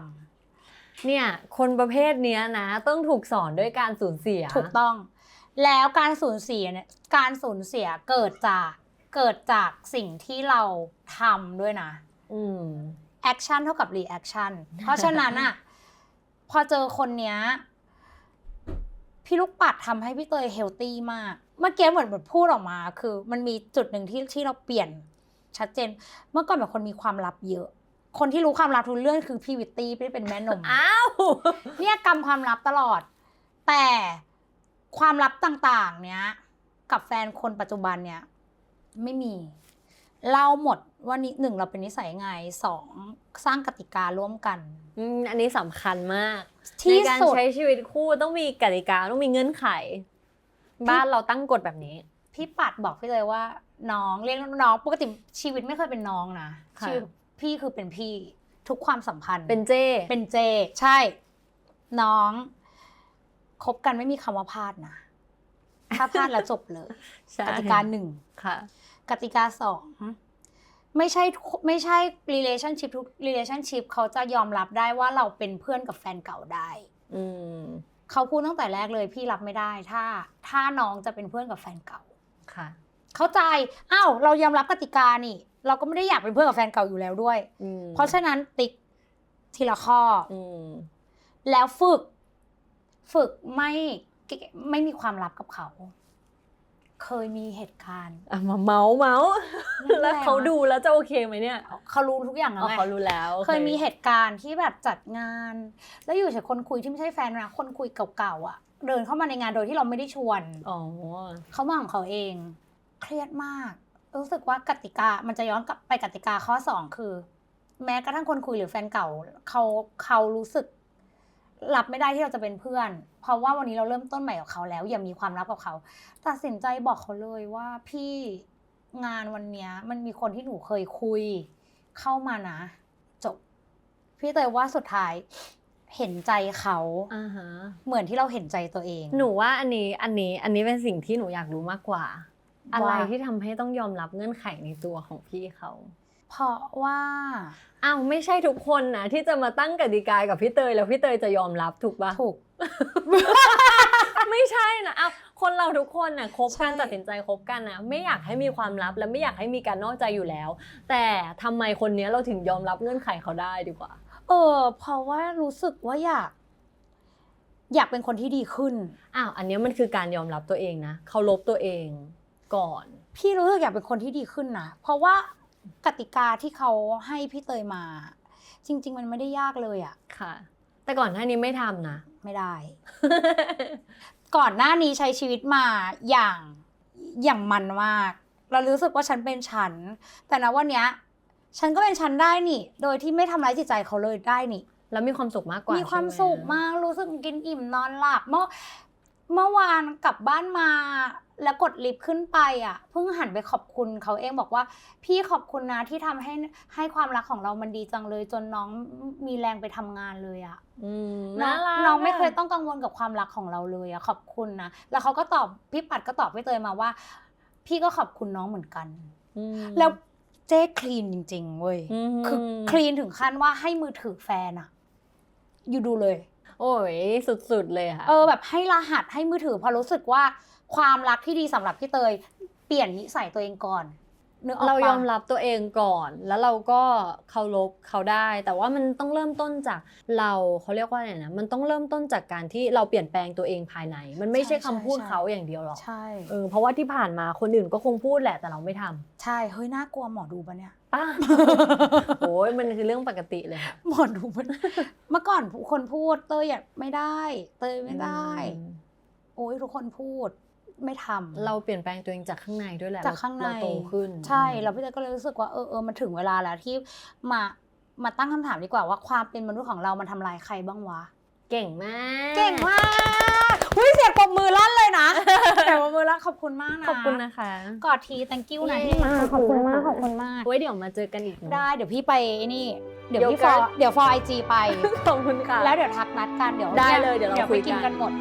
ำ เนี่ยคนประเภทเนี้ยนะต้องถูกสอนด้วยการสูญเสีย ถูกต้อง แล้วการสูญเสียเนี่ยการสูญเสียเกิดจากสิ่งที่เราทำด้วยนะ แอคชั่นเท่ากับรีแอคชั่นเพราะฉะนั้นอะพอเจอคนเนี้ยพี่ลูกปัดทำให้พี่เตยเฮลตี้มากเมื่อกี้เหมือนพูดออกมาคือมันมีจุดหนึ่งที่เราเปลี่ยนชัดเจนเมื่อก่อนเป็นคนมีความลับเยอะคนที่รู้ความลับทุกเรื่องคือพี่วิตตี้ไม่ได้เป็นแม่นม อ้าว เนี่ยกำความลับตลอดแต่ความลับต่างๆเนี้ยกับแฟนคนปัจจุบันเนี่ยไม่มีเล่าหมดว่านี่หนึ่งเราเป็นนิสัยไงสองสร้างกติการ่วมกัน อันนี้สำคัญมาก ที่ ในการ สุด ใช้ชีวิตคู่ต้องมีกติกาต้องมีเงื่อนไข บ้านเราตั้งกฎแบบนี้ พี่ปัดบอกพี่เลยว่าน้องเรียกน้องปกติชีวิตไม่เคยเป็นน้องนะ ค่ะ ชีวิตพี่คือเป็นพี่ทุกความสัมพันธ์ เป็นเจ้ เป็นเจใช่น้องคบกันไม่มีคำว่าพลาดนะถ้าพลาดแล้วจบเลย ใช่ กติกาหนึ่ง ค่ะ กติกาสองไม่ใช่ relationship ทุก relationship เขาจะยอมรับได้ว่าเราเป็นเพื่อนกับแฟนเก่าได้ อืม เขาพูดตั้งแต่แรกเลยพี่รับไม่ได้ถ้าน้องจะเป็นเพื่อนกับแฟนเก่า ค่ะ เข้าใจอ้าวเรายอมรับกติกานี่ เราก็ไม่ได้อยากเป็นเพื่อนกับแฟนเก่าอยู่แล้วด้วย เพราะฉะนั้นติ๊กทีละข้ออ ม แล้วฝึกไม่มีความลับกับเขา เคยมีเหตุการณ์ อ่ะมาเมาส์แล้วเขาดูแล้วจะโอเคไหมเนี่ย เขารู้ทุกอย่างแล้ว อ๋อ ไง เขารู้แล้วโอ เคยมีเหตุการณ์ที่แบบจัดงาน แล้วอยู่เฉยคนคุยที่ไม่ใช่แฟนนะคนคุยเก่าๆอ่ะ เดินเข้ามาในงานโดยที่เราไม่ได้ชวน อ๋อ เขามาของเขาเอง เครียดมาก รู้สึกว่ากติกามันจะย้อนกลับไปกติกาข้อ2คือ แม้กระทั่งคนคุยหรือแฟนเก่าเขารู้สึกรับไม่ได้ที่เราจะเป็นเพื่อน เพราะว่าวันนี้เราเริ่มต้นใหม่กับเขาแล้วอย่ามีความลับกับเขาตัดสินใจบอกเขาเลยว่าพี่งานวันเนี้ยมันมีคนที่หนูเคยคุยเข้ามานะจบพี่เตยว่าสุดท้ายเห็นใจเขา อ่าฮะ เหมือนที่เราเห็นใจตัวเอง หนูว่าอันนี้เป็นสิ่งที่หนูอยากรู้มากกว่า อะไรที่ทำให้ต้องยอมรับเงื่อนไขในตัวของพี่เขา เพราะว่า อ้าวไม่ใช่ทุกคนนะที่จะมาตั้งกติกากับพี่เตยแล้วพี่เตยจะยอมรับถูกปะ ถูก ไม่ใช่นะอ้าวคนเราทุกคนน่ะคบกัน ใช่ ตัดสินใจคบกันนะไม่อยากให้มีความลับและไม่อยากให้มีการนอกใจอยู่แล้ว แต่ทำไมคนนี้เราถึงยอมรับเงื่อนไขเขาได้ดีกว่า เพราะว่ารู้สึกว่าอยากเป็นคนที่ดีขึ้น อ้าวอันนี้มันคือการยอมรับตัวเองนะเคารพตัวเองก่อน พี่รู้สึกอยากเป็นคนที่ดีขึ้นนะเพราะว่ากติกาที่เขาให้พี่เตยมา จริง ๆ มันไม่ได้ยากเลยอะ ค่ะ แต่ก่อนหน้านี้ไม่ทำนะ ไม่ได้ ก่อนหน้านี้ใช้ชีวิตมาอย่างมันมากเรารู้สึกว่าฉันเป็นฉัน แต่ณวันเนี้ยฉันก็เป็นฉันได้นี่ โดยที่ไม่ทำร้ายจิตใจเขาเลยได้นี่ แล้วมีความสุขมากกว่า มีความ ใช่ไห สุขมากรู้สึกกินอิ่มนอนหลับเมื่อวานกลับบ้านมาแล้วกดลิฟต์ขึ้นไปอ่ะเพิ่งหันไปขอบคุณเขาเองบอกว่าพี่ขอบคุณนะที่ทำให้ความรักของเรามันดีจังเลยจนน้องมีแรงไปทำงานเลยอ่ะ น่ารัก น้องไม่เคยต้องกังวลกับความรักของเราเลยอะขอบคุณนะแล้วเขาก็ตอบพี่ปัดก็ตอบพี่เตยมาว่า พี่ก็ขอบคุณน้องเหมือนกัน แล้วเจ๊คลีนจริงๆเว้ยคือคลีนถึงขั้นว่าให้มือถือแฟนอะอยู่ดูเลย โอ้ยสุดๆเลยค่ะ แบบให้รหัสให้มือถือพอรู้สึกว่าความรักที่ดีสำหรับพี่เตยเปลี่ยนนิสัยตัวเองก่อนนึกออกปะ เรายอมรับตัวเองก่อนแล้วเราก็เคารพเขาได้ แต่ว่ามันต้องเริ่มต้นจากเขาเรียกว่าไงนะมันต้องเริ่มต้นจากการที่เราเปลี่ยนแปลงตัวเองภายใน มันไม่ใช่คำพูดเขาอย่างเดียวหรอก ใช่ เพราะว่าที่ผ่านมาคนอื่นก็คงพูดแหละแต่เราไม่ทำ ใช่เฮ้ยน่ากลัวหมอดูปะเนี่ย ป้า โอ้ยมันคือเรื่องปกติเลยค่ะ หมอดูมัน เมื่อก่อนคนพูดเตยอยากไม่ได้เตยไม่ได้ โอ้ยทุกคนพูดไม่ทำ เราเปลี่ยนแปลงตัวเองจากข้างในด้วยแหละ จากข้างใน เราโตขึ้น ใช่แล้วพี่เตยก็เลยรู้สึกว่ามันถึงเวลาแล้วที่มาตั้งคำถามดีกว่าว่าความเป็นมนุษย์ของเรามันทำลายใครบ้างวะ เก่งมาก เก่งมากอุ้ยเสียงปรบมือลั่นเลยนะเสียงปรบมือลั่นขอบคุณมากนะ ขอบคุณนะคะ กอดที thank you นะ เย้ ที่มาขอบคุณมากขอบคุณมาก ไว้เดี๋ยวมาเจอกันอีกนะ ได้เดี๋ยวพี่ไปนี่เดี๋ยวพี่ โยเกิร์ต ฟอไอจีไป ขอบคุณค่ะ แล้วเดี๋ยวทักนัดกันเดี๋ยว ได้เลยเดี๋ยวเรา ไป คุย กิน กั กัน นหมด